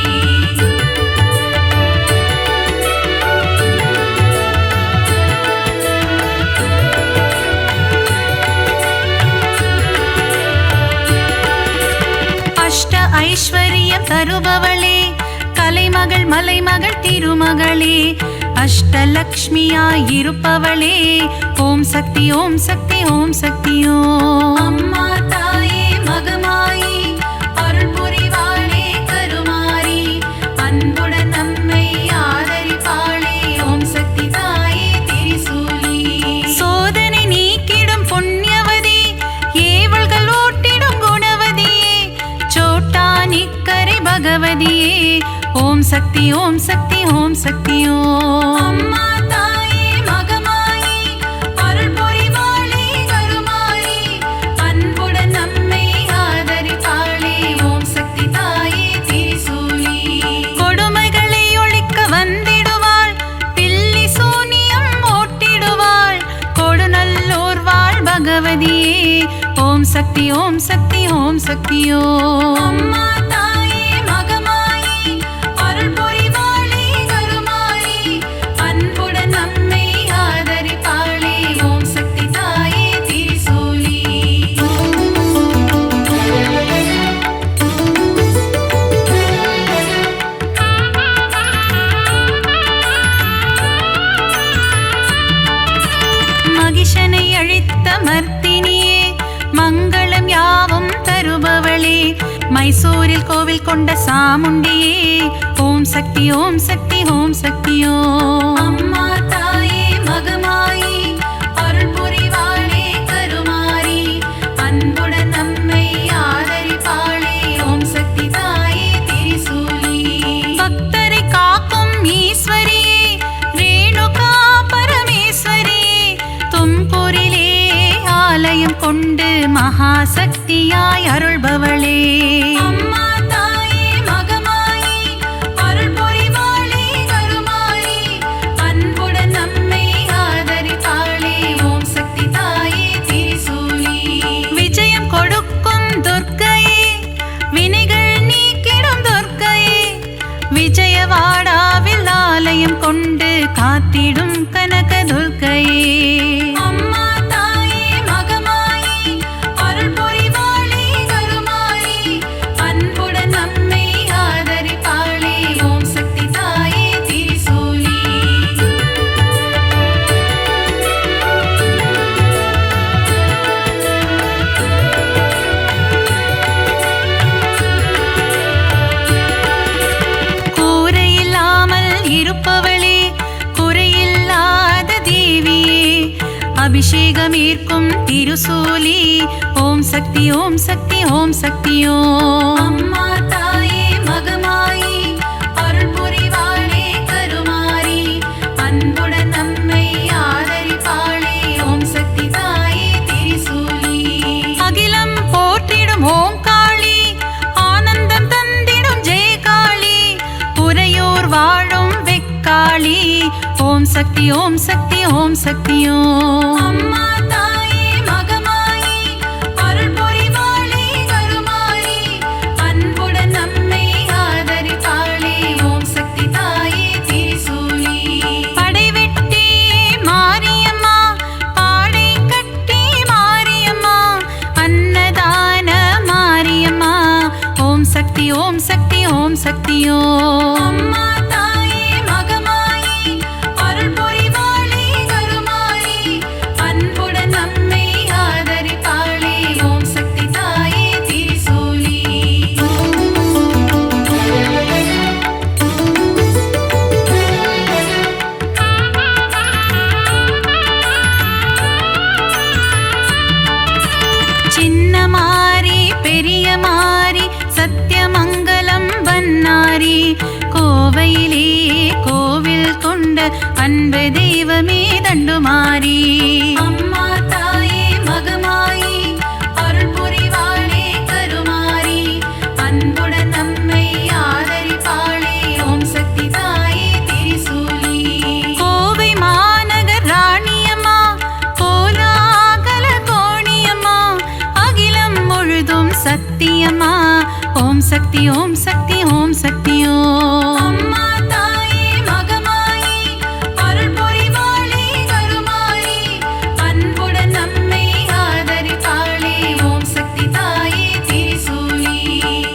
C: அஷ்ட ஐஸ்வர்யம் தருபவளே கலைமகள் மலைமகள் திருமகளே அஷ்டலக்ஷ்மியாய் இருப்பவளே ஓம் சக்தி ஓம் சக்தி ஓம் சக்தியோ.
B: அம்மா தாயே மகமாயி அருள் புரிவாளே கருமாரி அன்புடன் நம்மை ஆதரிப்பாளே ஓம் சக்தி தாயே திரிசூலி.
C: சோதனை நீக்கிடும் புண்ணியவதி ஏவல்கள் ஓட்டிடும் குணவதியே சோட்டா நிக்கரை பகவதியே ஓம் சக்தி ஓம் சக்தி ஓம் சக்தியோ.
B: அம்மா தாயே மகமாயி அருள் புரிவாளே கருமாரி அன்புடன் நம்மை ஆதரிப்பாளே ஓம் சக்தி தாயே திரிசூலி.
C: கொடுமைகளை ஒழிக்க வந்திடுவாள் பில்லி சூனியம் ஓட்டிடுவாள் கொடுநல்லூர் வாழ் பகவதியே ஓம் சக்தி ஓம் சக்தி ஓம் சக்தியோ.
B: அம்மா தாயே மகமாயி அருள் புரிவாளே கருமாரி அன்புடன் நம்மை ஆதரிப்பாளே ஓம் சக்தி தாயே திரிசூலி.
C: மகிஷனை அழித்த மர்த்தினியே மங்களம் யாவும் தருபவளே மைசூரில் கோவில் கொண்ட சாமுண்டியே ஓம் சக்தி ஓம் சக்தி ஓம் சக்தியோ.
B: அம்மா தாயே மகமாயி அருள் புரிவாளே கருமாரி அன்புடன் நம்மை ஆதரிப்பாளே ஓம் சக்தி தாயே திரிசூலி.
C: பக்தரை காக்கும் ஈஸ்வரியே ரேணுகா பரமேஸ்வரியே தும்பூரிலே ஆலயம் கொண்டு மகாசக்தியாய் அருள்பவளே.
B: அம்மா தாயே மகமாயி அருள் புரிவாளே கருமாரி அன்புடன் நம்மை ஆதரிப்பாளே
C: வாடாவில் ஆலயம் கொண்டு காத்திடும் கனகதுர்க்கையே.
B: அம்மா தாயே மகமாயி அருள் புரிவாளே கருமாரி அன்புடன் நம்மை ஆதரிப்பாளே ஓம் சக்தி தாயே திரிசூலி.
C: கூரையில்லாமல் இருப்பவளே குறையில்லாத தேவியே அபிஷேகம் ஈர்க்கும் திருசூலி ஓம் சக்தி ஓம் சக்தி ஓம் சக்தி ஓம்.
B: அம்மா தாயே மகமாயி அருள் புரிவாளே கருமாரி அன்புடன் நம்மை ஆதரிப்பாளே ஓம் சக்தி தாயே திரிசூலி.
C: அகிலம் போற்றிடும் ஓம் காளி ஆனந்தம் தந்திடும் ஜெய காளி உறையூர் வாழும் வெக்காளி ஓம் சக்தி ஓம் சக்தி ஓம் சக்தி ஓம்.
B: அம்மா தாயே மகமாயி அருள் புரிவாளே கருமாரி அன்புடன் நம்மை ஆதரிப்பாளே ஓம் சக்தி தாயே திரிசூலி.
C: படைவெட்டி மாரியம்மா பாடை கட்டி மாரியம்மா அன்னதான மாரியம்மா ஓம் சக்தி ஓம் சக்தி ஓம் சக்தி ஓம்.
B: அம்மா தாயே மகமாயி அருள் புரிவாளே கருமாரி அன்புடன் நம்மை ஆதரிப்பாளே ஓம் சக்தி தாயே திரிசூலி.
C: சின்ன மாரி பெரிய மாரி சத்தியமங்கலம் வன்னாரி கோவையிலே கோவில் கொண்ட அன்பு தெய்வமே தண்டுமாரி.
B: அம்மா தாயே மகமாயி அருள் புரிவாளே கருமாரி அன்புடன் நம்மை ஆதரிப்பாளே ஓம் சக்தி தாயே திரிசூலி.
C: கோவை மாநகர் ராணியம்மா கோலாகல கோணியம்மா அகிலம் முழுதும் சத்தியம்மா ஓம் சக்தி ஓம் சக்தி ஓம் சக்தி ஓம்.
B: அம்மா தாயே மகமாயி அருள் புரிவாளே கருமாரி அன்புடன் நம்மை ஆதரிப்பாளே ஓம் சக்தி தாயே திரிசூலி.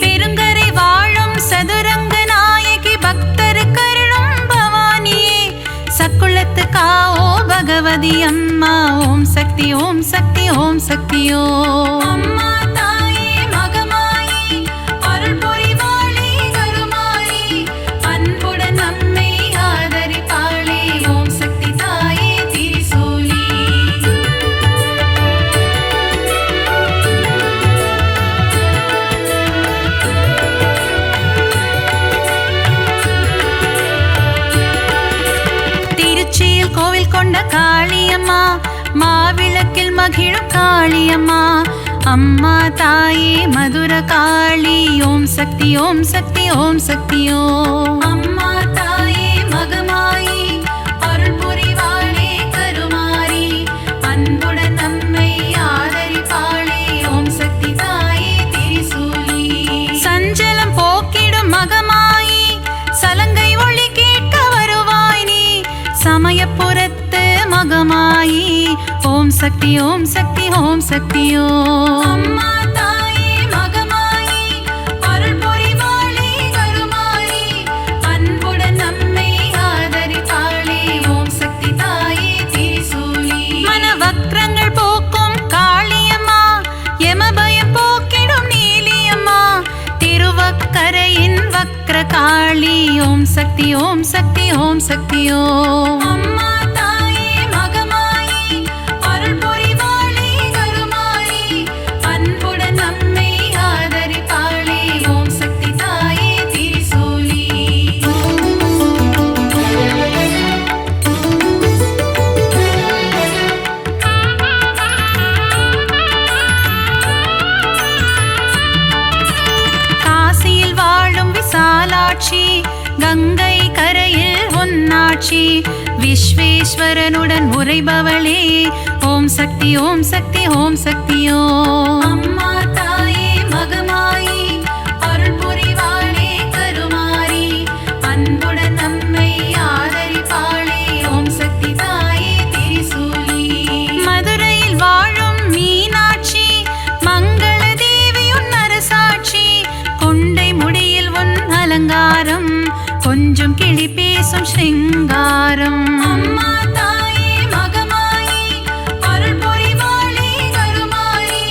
C: பெருங்கரை வாழும் சதுரங்க நாயகி பக்தர் கருளும் பவானியே சக்குளத்து காவோ பகவதி அம்மா ஓம் சக்தி ஓம் சக்தி ஓம் சக்தி ஓம்.
B: அம்மா தாயே மகமாயி அருள் புரிவாளே கருமாரி அன்புடன் நம்மை ஆதரிப்பாளே ஓம் சக்தி தாயே திரிசூலி.
C: திருச்சியில் கோவில் கொண்ட காளியம்மா மாவிளக்கில் மகிழும் காளியம்மா அம்மா தாயே மதுர காளி ஓம் சக்தி ஓம் சக்தி ஓம் சக்தி ஓம்.
B: அம்மா தாயே மகமாயி அருள் புரிவாளே கருமாரி அன்புடன் நம்மை ஆதரிப்பாளே ஓம் சக்தி தாயே திரிசூலி.
C: சஞ்சலம் போக்கிடும் மகமாயி சலங்கை ஒளி கேட்க வருவாய் நீ சமயபுரத்து மகமாயி ஓம் சக்தி ஓம் சக்தி ஓம் சக்தி ஓம்.
B: அம்மா தாயே மகமாயி அருள் புரிவாளே கருமாரி அன்புடன் நம்மை ஆதரிப்பாளே ஓம் சக்தி தாயே திரிசூலி.
C: மனவக்ரங்கள் போக்கும் காளியம்மா யமபயம் போக்கிடும் நீலியம்மா திருவக்கரையின் வக்ர காளி ஓம் சக்தி ஓம் சக்தி ஓம் சக்தி ஓம்.
B: அம்மா தாயே மகமாயி அருள் புரிவாளே கருமாரி அன்புடன் நம்மை ஆதரிப்பாளே ஓம் சக்தி தாயே திரிசூலி.
C: காசியில் வாழும் விசாலாட்சி கங்கை கரையில் ஒன்னாட்சி விஸ்வேஸ்வரனுடன் உரைபவளே ஓம் சக்தி ஓம் சக்தி ஓம் சக்தி ஓம்.
B: அம்மா தாயே மகமாயி அருள் புரிவாளே கருமாரி அன்புடன்
C: பேசும் ஸ்ருங்காரம்.
B: அம்மா தாயே மகமாயி அருள் புரிவாளே கருமாரி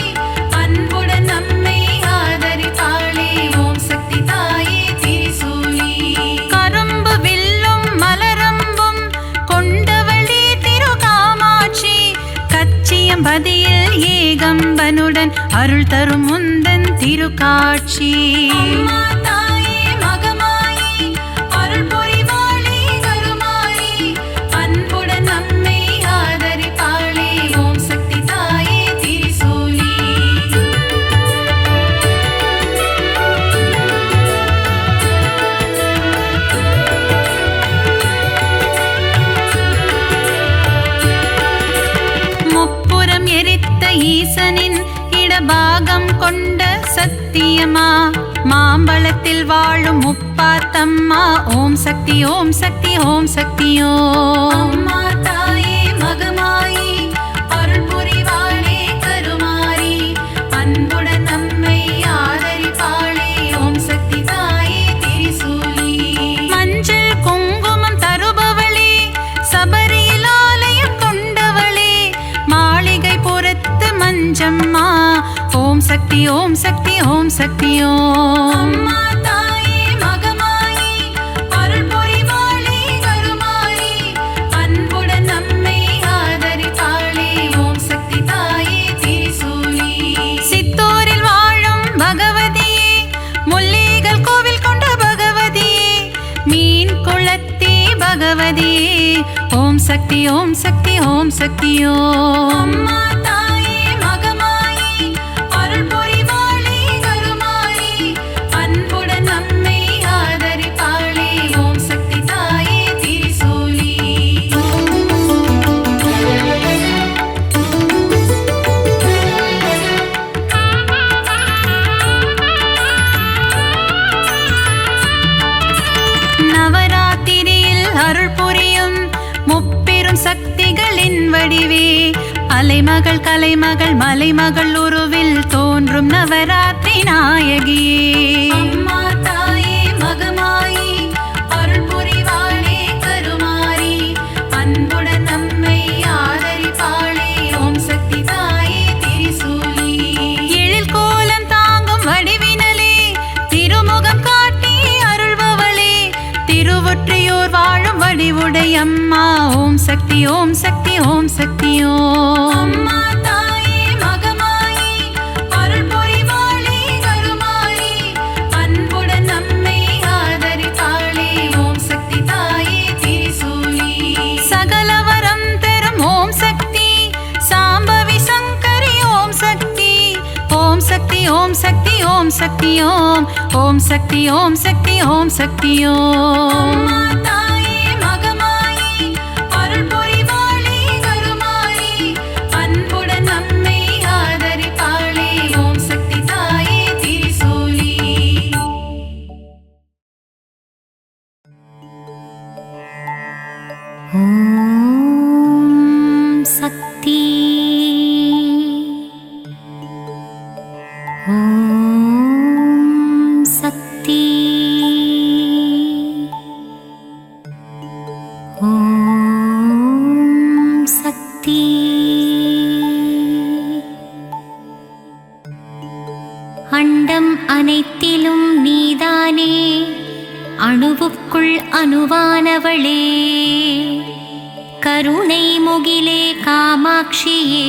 B: அன்புடன் நம்மை ஆதரிப்பாளே ஓம் சக்தி தாயே திரிசூலி.
C: கரும்பு வில்லும் மலரம்பும் கொண்டவளே திருகாமாட்சி கச்சியம்பதியில் ஏகம்பனுடன் அருள் தரும் முந்தன் திருக்காட்சி.
B: அம்மா தாயே மகமாயி அருள் புரிவாளே கருமாரி அன்புடன் நம்மை ஆதரிப்பாளே ஓம் சக்தி தாயே திரிசூலி.
C: முப்புறம் எரித்த ஈசனின் இடபாகம் கொண்ட சத்தியமா மாம்பழத்தில் வாழும் முப்பாத்தம்மா ஓம் சக்தி ஓம் சக்தி ஓம் சக்தியோ.
B: அம்மா தாயே மகமாயி அருள் புரிவாளே கருமாரி அன்புடன் நம்மை ஆதரிப்பாளே ஓம் சக்தி தாயே திரிசூலி.
C: மஞ்சள் குங்குமம் தருபவளே சபரியில் ஆலயம் கொண்டவளே மாளிகை புறத்து மஞ்சம்மா ஓம் சக்தி ஓம் சக்தி ஓம் சக்தியோ.
B: அம்மா தாயே மகமாயி அருள் புரிவாளே கருமாரி அன்புடன் நம்மை ஆதரிப்பாளே ஓம் சக்தி தாயே திரிசூலி.
C: சித்தூரில் வாழும் பகவதியே முல்லைகள் கோவில் கொண்ட பகவதியே மீன் குளத்தே பகவதியே ஓம் சக்தி ஓம் சக்தி ஓம் சக்தியோ.
B: அம்மா தாயே மகமாயி அருள் புரிவாளே கருமாரி அன்புடன் நம்மை ஆதரிப்பாளே ஓம் சக்தி தாயே திரிசூலி.
C: நவராத்திரியில் அருள் புரியும் முப்பெரும் சக்திகளின் வடிவே அலைமகள் கலைமகள் மலைமகள் உருவில் தோன்றும் நவராத்திரி நாயகியே.
B: அம்மா தாயே மகமாயி அருள் புரிவாளே கருமாரி அன்புடன் நம்மை ஆதரிப்பாளே ஓம் சக்தி தாயே திரிசூலி.
C: எழில் கோலம் தாங்கும் வடிவினலே திருமுகம் காட்டி அருள்பவளே திருவொற்றியூர் வாழும் வடிவுடையம்மா ஓம் சக்தி ஓம் சக்தி ஓம் சக்தியோ.
B: அம்மா தாயே மகமாயி அருள் புரிவாளே கருமாரி அன்புடன் நம்மை ஆதரிப்பாளே ஓம் சக்தி தாயே திரிசூலி.
C: சகலவரம் தரும் ஓம் சக்தி சாம்பவி சங்கரி ஓம் சக்தி ஓம் சக்தி ஓம் சக்தி ஓம் சக்தி ஓம் ஓம் சக்தி ஓம் சக்தி ஓம் சக்தியோ.
B: அம்மா தாயே மகமாயி அருள் புரிவாளே கருமாரி அன்புடன் நம்மை ஆதரிப்பாளே ஓம் சக்தி தாயே திரிசூலி.
D: ஓம் சக்தி ஓம் சக்தி ஓம் சக்தி. அண்டம் அனைத்திலும் நீதானே அணுவுக்குள் அணுவானவளே கருணை முகிலே காமாட்சியே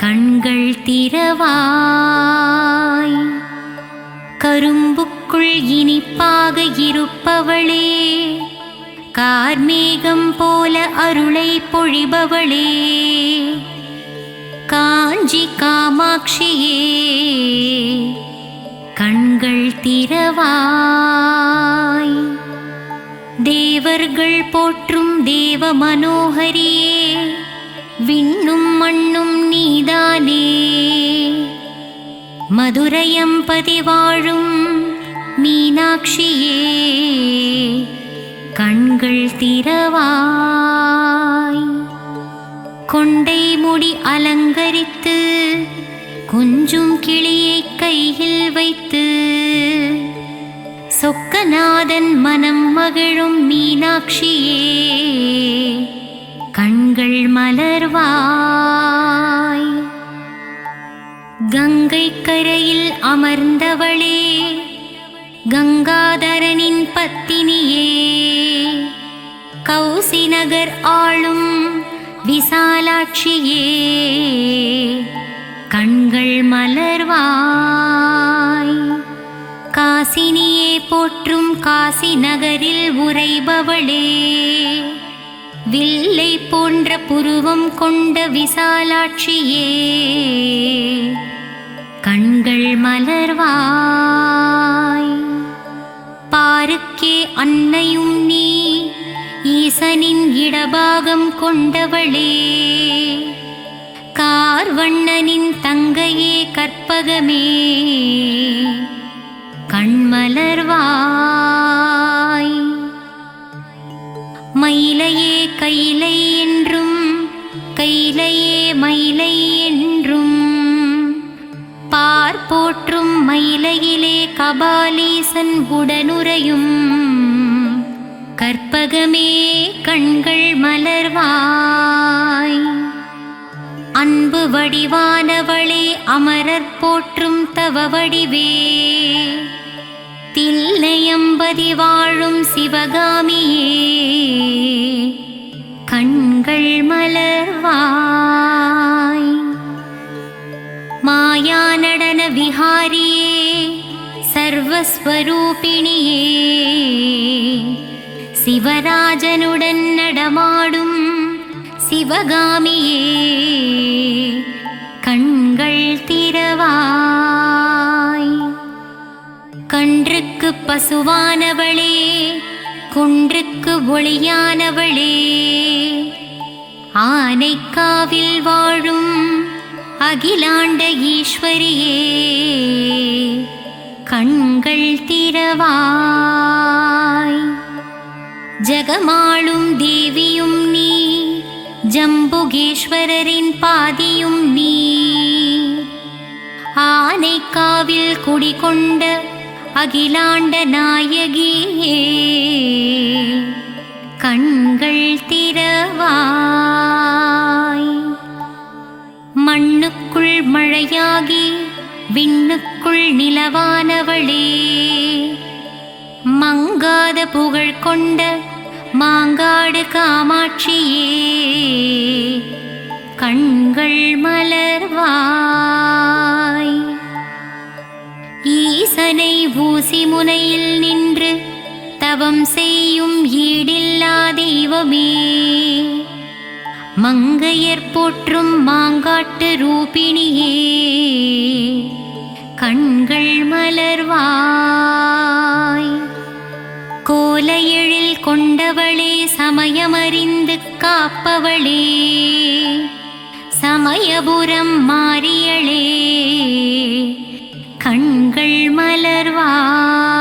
D: கண்கள் திறவாய். கரும்புக்குள் இனிப்பாக இருப்பவளே கார்மேகம் போல அருளை பொழிபவளே காஞ்சி காமாட்சியே கண்கள் திறவாய். தேவர்கள் போற்றும் தேவ மனோகரியே விண்ணும் மண்ணும் நீதானே மதுரையம்பதி வாழும் மீனாட்சியே கண்கள் திறவாய். கொண்டை முடி அலங்கரித்து கொஞ்சும் கிளியை கையில் வைத்து சொக்க சொர்க்கநாதன் மனம் மகிழும் மீனாட்சியே கண்கள் மலர்வாய். கங்கை கரையில் அமர்ந்தவளே கங்காதரனின் பத்தினியே கௌசி நகர் ஆளும் விசாலாட்சியே கண்கள் மலர்வாய். காசினியே போற்றும் காசி நகரில் உறைபவளே வில்லை போன்ற புருவம் கொண்ட விசாலாட்சியே கண்கள் மலர்வாய். பாருக்கே அன்னையும் நீ ஈசனின் இடபாகம் கொண்டவளே கார்வண்ணனின் தங்கையே கற்பகமே கண்மலர்வாய். மயிலையே கைலை என்றும் கைலையே மயிலை என்றும் பார்ப்போற்றும் மயிலையிலே கபாலீசன் உடனுறையும் கற்பகமே கண்கள் மலர்வாய். அன்பு வடிவானவளே அமரர் போற்றும் தவ வடிவே தில்லையம்பதி வாழும் சிவகாமியே கண்கள் மலர்வாய். மாயா நடன விஹாரியே சர்வஸ்வரூபிணியே சிவராஜனுடன் நடமாடும் சிவகாமியே கண்கள் திறவாய். கன்றுக்கு பசுவானவளே குன்றுக்கு ஒளியானவளே ஆனைக்காவில் வாழும் அகிலாண்ட ஈஸ்வரியே கண்கள் திறவாய். ஜகமாளும் தேவியும் நீ ஜம்புகேஸ்வரரின் பாதியும் நீ ஆனைக்காவில் குடிகொண்ட அகிலாண்ட நாயகியே கண்கள் திறவாய். மண்ணுக்குள் மழையாகி விண்ணுக்குள் நிலவானவளே மங்காத புகழ் கொண்ட மாங்காடு காமாட்சியே கண்கள் மலர்வாய். ஈசனை ஊசி முனையில் நின்று தவம் செய்யும் ஈடில்லா தெய்வமே மங்கையர் போற்றும் மாங்காட்டு ரூபிணியே கண்கள் மலர்வாய். கோல எழில் கொண்டவளே சமயமறிந்து காப்பவளே சமயபுரம் மாறியளே கண்கள் மலர்வாய்.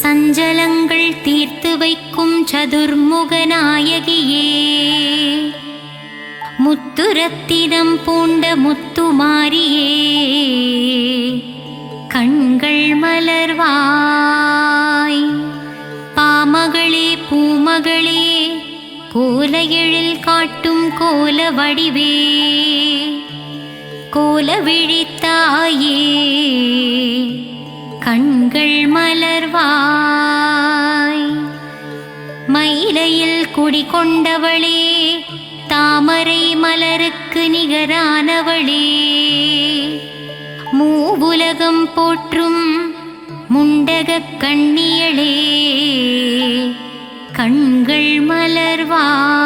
D: சஞ்சலங்கள் தீர்த்து வைக்கும் சதுர்முக நாயகியே முத்துரத்தினம் பூண்ட முத்துமாரியே கண்கள் மலர்வாய். பாமகளே பூமகளே கோல எழில் காட்டும் கோல வடிவே கோல விழித்தாயே கண்கள் மலர்வாய். மயிலையில் குடிகொண்டவளே தாமரை மலருக்கு நிகரானவளே மூவுலகம் போற்றும் முண்டகக் கண்ணியளே கண்கள் மலர்வாய்.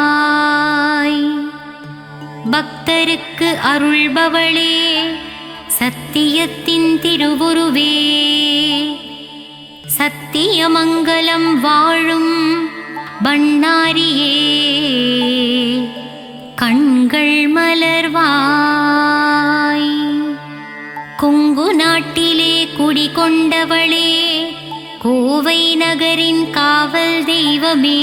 D: பக்தருக்கு அருள்பவளே சத்தியத்தின் திருவுருவே சத்தியமங்கலம் வாழும் பண்ணாரியே கண்கள் மலர்வாய். கொங்கு நாட்டிலே குடிகொண்டவளே கோவை நகரின் காவல் தெய்வமே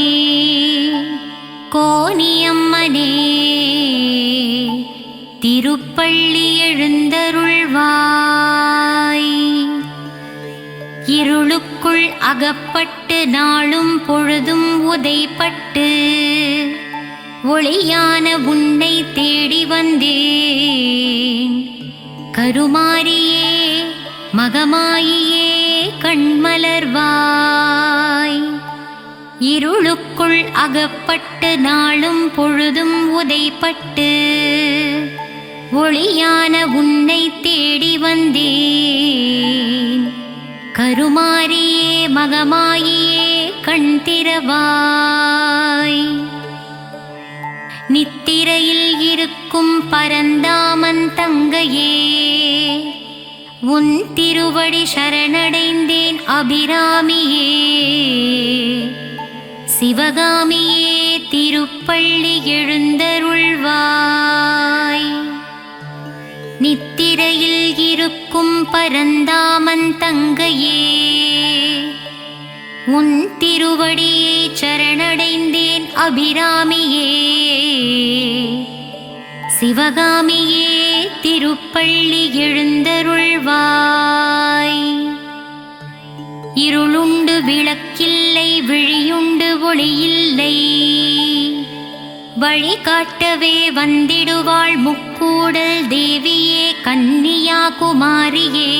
D: கோனியம்மனே திருப்பள்ளி எழுந்தருள்வாய். இருளுக்குள் அகப்பட்டு நாளும் பொழுதும் உதைப்பட்டு ஒளியான உன்னை தேடி வந்தேன். கருமாரியே மகமாயியே கண்மலர்வாய். இருளுக்குள் அகப்பட்டு நாளும் பொழுதும் உதைப்பட்டு ஒளியான உன்னை தேடி வந்தேன். கருமாரியே மகமாயியே கண் திறவாய். நித்திரையில் இருக்கும் பரந்தாமன் தங்கையே, உன் திருவடி சரணடைந்தேன் அபிராமியே. சிவகாமியே திருப்பள்ளி எழுந்தருள்வாய். நித்திரையில் இருக்கும் பரந்தாமன் தங்கையே, உன் திருவடியை சரணடைந்தேன் அபிராமியே. சிவகாமியே திருப்பள்ளி எழுந்தருள்வாய். இருளுண்டு விளக்கில்லை, விழியுண்டு ஒளியில்லை, வழிகாட்டவே வந்திடுவாள் முக்கூடல் தேவியே கன்னியாகுமாரியே.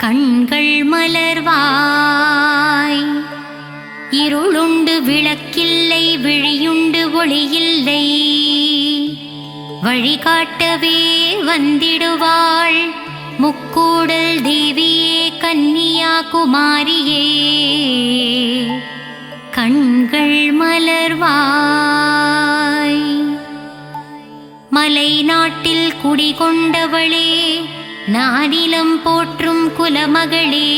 D: கண்கள் மலர்வாய். இருளுண்டு விளக்கில்லை, விழியுண்டு ஒளியில்லை, வழிகாட்டவே வந்திடுவாள் முக்கூடல் தேவியே கன்னியாகுமாரியே. கண்கள் மலர்வாய். மலை நாட்டில் குடிகொண்டவளே, நானிலம் போற்றும் குலமகளே,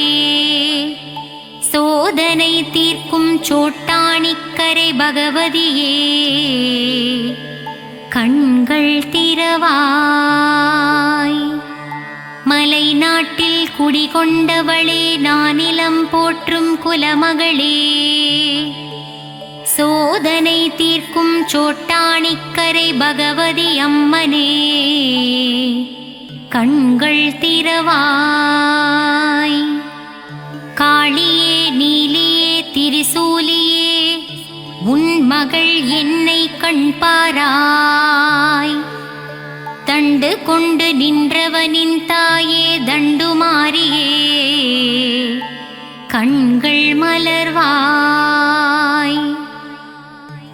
D: சோதனை தீர்க்கும் சோட்டாணிக்கரை பகவதியே. கண்கள் திறவாய். மலை நாட்டில் குடிகொண்டவளே, நானிலம் போற்றும் குலமகளே, சோதனை தீர்க்கும் சோட்டாணிக்கரை பகவதி அம்மனே. கண்கள் திறவாய். காளியே நீலியே திரிசூலியே, உன் மகள் என்னை கண்பாராய். தண்டு கொண்டு நின்றவனின் தாயே தண்டுமாரியே. கண்கள் மலர்வாய்.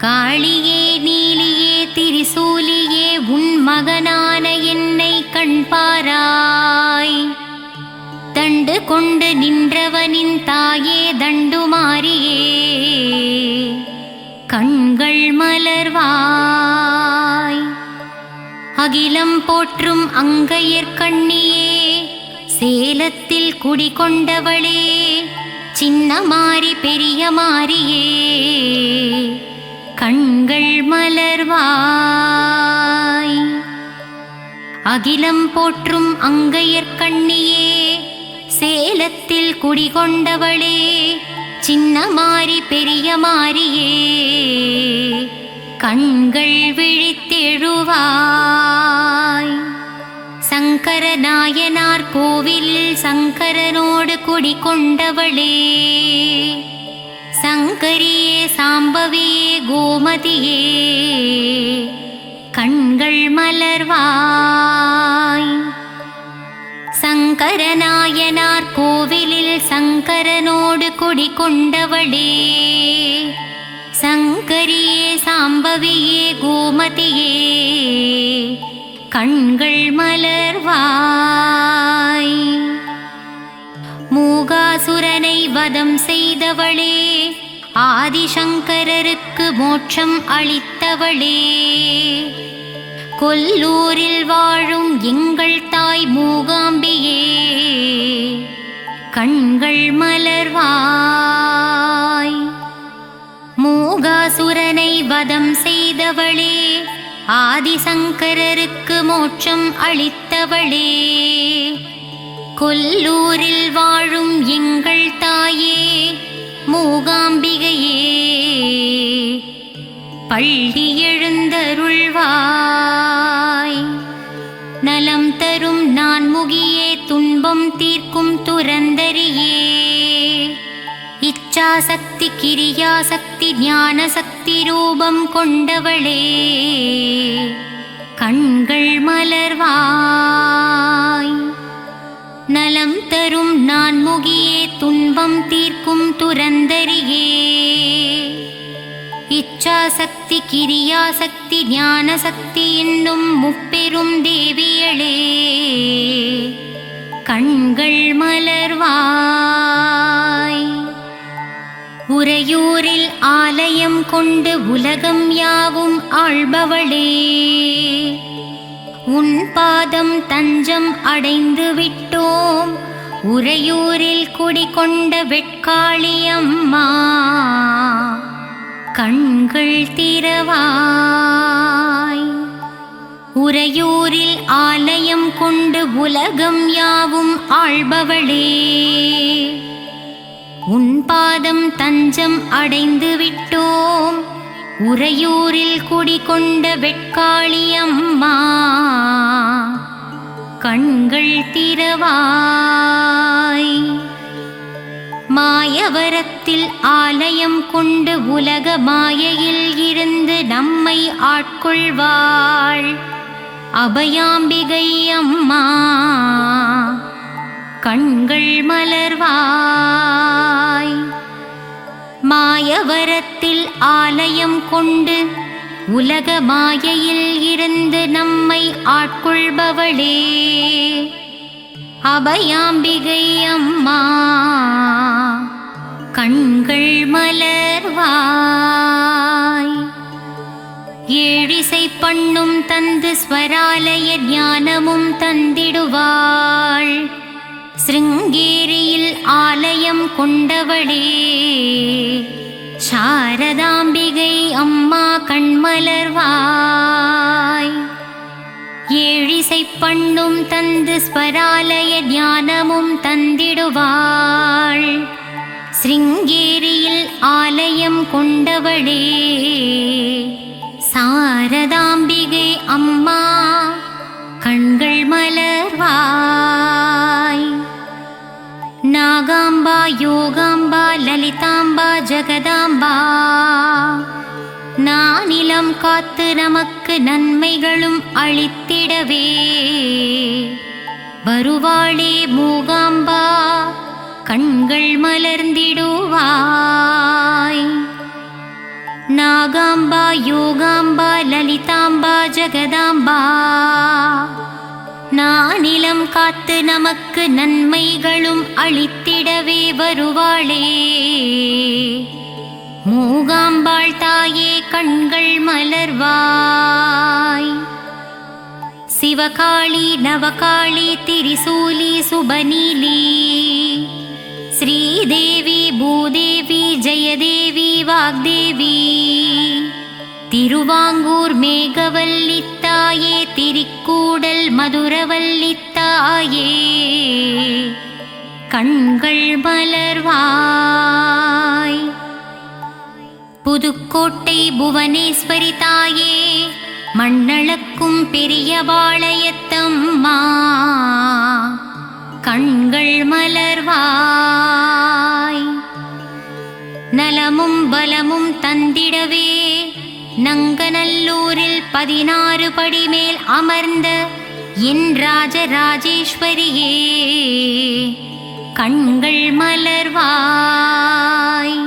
D: காளியே நீலியே திரிசூலியே, உன் மகனான என்னை கண்பாராய். தண்டு கொண்டு நின்றவனின் தாயே தண்டுமாரியே. கண்கள் மலர்வாய். அகிலம் போற்றும் அங்கையர்கண்ணியே, சேலத்தில் குடிகொண்டவளே, சின்ன மாரி பெரிய மாரியே. கண்கள் மலர்வாய். அகிலம் போற்றும் அங்கையர்கண்ணியே, சேலத்தில் குடிகொண்டவளே, சின்ன மாரி பெரிய மாரியே. கண்கள் விழித்தெழுவாய். சங்கர நாயனார் கோவிலில் சங்கரனோடு குடிகொண்டவளே, சங்கரியே சாம்பவியே கோமதியே. கண்கள் மலர்வாய். சங்கரநாயனார் கோவிலில் சங்கரனோடு குடிகொண்டவளே, சங்கரியே சாம்பவியே கோமதியே. கண்கள் மலர்வாய். மூகாசுரனை வதம் செய்தவளே, ஆதிசங்கரருக்கு மோட்சம் அளித்தவளே, கொல்லூரில் வாழும் எங்கள் தாய் மூகாம்பியே. கண்கள் மலர்வாய். மூகாசுரனை வதம் செய்தவளே, ஆதிசங்கரருக்கு மோட்சம் அளித்தவளே, கொல்லூரில் வாழும் எங்கள் தாயே மூகாம்பிகையே. பள்ளி எழுந்தருள்வாய். நலம் தரும் நான்முகியே, துன்பம் தீர்க்கும் தீர்க்கும் துரந்தரியே இச்சாசக்தி கிரியாசக்தி ஞானசக்தி ரூபம் கொண்டவளே கண்கள் மலர்வாய் நலம் தரும் நான்முகியே துன்பம் தீர்க்கும் துரந்தரியே இச்சாசக்தி கிரியாசக்தி ஞானசக்தி என்னும் முப்பெரும் தேவியளே கண்கள் மலர்வாய் உறையூரில் ஆலயம் கொண்டு உலகம் யாவும் ஆள்பவளே உன் பாதம் தஞ்சம் அடைந்து விட்டோம் உறையூரில் குடிகொண்ட வெட்காளி அம்மா கண்கள் திறவாய் உறையூரில் ஆலயம் கொண்டு உலகம் யாவும் ஆள்பவளே உன் பாதம் தஞ்சம் அடைந்து விட்டோம் உறையூரில் குடிகொண்ட வெட்காளி அம்மா கண்கள் திறவாய் மாயவரத்தில் ஆலயம் கொண்டு உலக மாயையில் இருந்து நம்மை ஆட்கொள்வாள் அபயாம்பிகை அம்மா கண்கள் மலர்வாய் மாயவரத்தில் ஆலயம் கொண்டு உலக மாயையில் இருந்து நம்மை ஆட்கொள்பவளே அபயாம்பிகை அம்மா கண்கள் மலர்வாய் ஏழிசை பண்ணும் தந்து ஸ்வராலய ஞானமும் தந்திடுவாள் சிருங்கேரியில் ஆலயம் கொண்டவளே சாரதாம்பிகை அம்மா கண்மலர்வாய் ஏழிசை பண்ணும் தந்து ஸ்வராலய ஞானமும் தந்திடுவாள் சிருங்கேரியில் ஆலயம் கொண்டவளே சாரதாம்பிகை அம்மா கண்கள் மலர்வாய் நாகாம்பா யோகாம்பா லலிதாம்பா ஜகதாம்பா நானிலம் காத்து நமக்கு நன்மைகளும் அளித்திடவே வருவாளே மூகாம்பா கண்கள் மலர்ந்திடுவாய் நாகாம்பா யோகாம்பா லலிதாம்பா ஜகதாம்பா நானிலம் காத்து நமக்கு நன்மைகளும் அளித்திடவே வருவாளே மூகாம்பாள் தாயே கண்கள் மலர்வாய் சிவகாளி நவகாளி திரிசூலி சுபநீலி ஸ்ரீதேவி பூதேவி ஜெயதேவி வாக்தேவி திருவாங்கூர் மேகவல்லி தாயே திரிக்கூடல் மதுரவல்லி தாயே கண்கள் மலர்வாய் புதுக்கோட்டை புவனேஸ்வரி தாயே மண்ணளக்கும் பெரிய பாளையத்தம்மா கண்கள் மலர்வாய் நலமும் பலமும் தந்திடவே நங்கநல்லூரில் 16 படி மேல் அமர்ந்த என் ராஜராஜேஸ்வரியே கண்கள் மலர்வாய்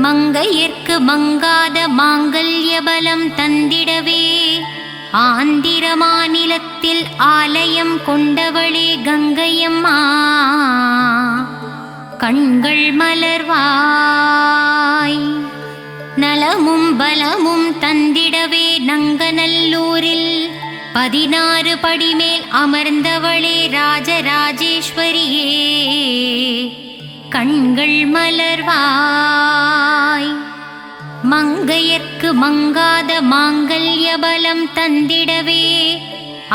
D: மங்கையர்க்கு மங்காத மாங்கல்ய பலம் தந்திடவே ஆந்திர மாநிலத்தில் ஆலயம் கொண்டவளே கங்கையம்மா கண்கள் மலர்வாய் நலமும் பலமும் தந்திடவே நங்கநல்லூரில் 16 படி மேல் அமர்ந்தவளே ராஜராஜேஸ்வரியே கண்கள் மலர்வாய் மங்கையர்க்கு மங்காத மாங்கல்ய பலம் தந்திடவே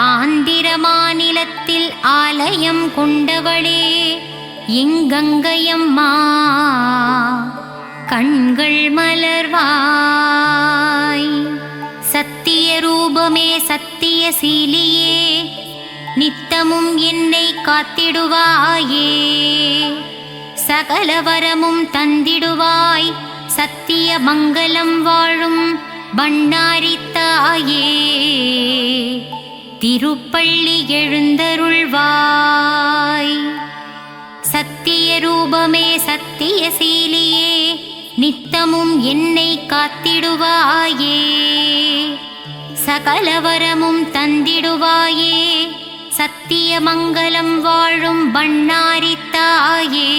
D: ஆந்திர மாநிலத்தில் ஆலயம் கொண்டவளே எங்கங்கையம்மா கண்கள் மலர்வாய் சத்திய ரூபமே சத்திய சீலியே நித்தமும் என்னை காத்திடுவாயே. சகல வரமும் தந்திடுவாய், சத்திய மங்களம் வாழும் பண்ணாரி தாயே. திருப்பள்ளி எழுந்தருள்வாய். சத்திய ரூபமே சத்திய சீலியே, நித்தமும் என்னை காத்திடுவாயே. சகல வரமும் தந்திடுவாயே, சத்திய மங்களம் வாழும் பண்ணாரி தாயே.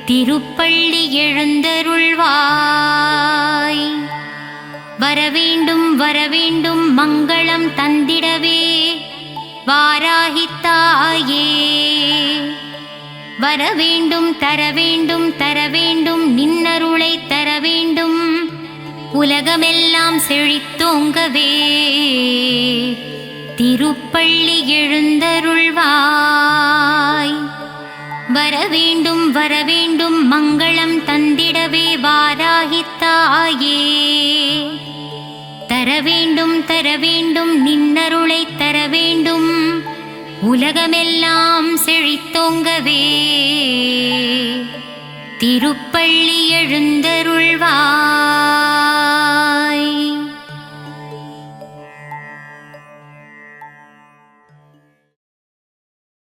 D: திருப்பள்ளி எழுந்தருள்வாய். வரவேண்டும் வரவேண்டும் மங்களம் தந்திடவே வாராகி தாயே. வரவேண்டும் தரவேண்டும் தரவேண்டும் நின்னருளை தரவேண்டும் உலகமெல்லாம் செழித்தோங்கவே. திருப்பள்ளி எழுந்தருள்வாய். வரவேண்டும் வரவேண்டும் மங்களம் தந்திடவே வாராகி தாயே. தரவேண்டும் தரவேண்டும் நின்னருளை தரவேண்டும் உலகமெல்லாம் செழித்தோங்கவே. திருப்பள்ளி எழுந்தருள்வாய்.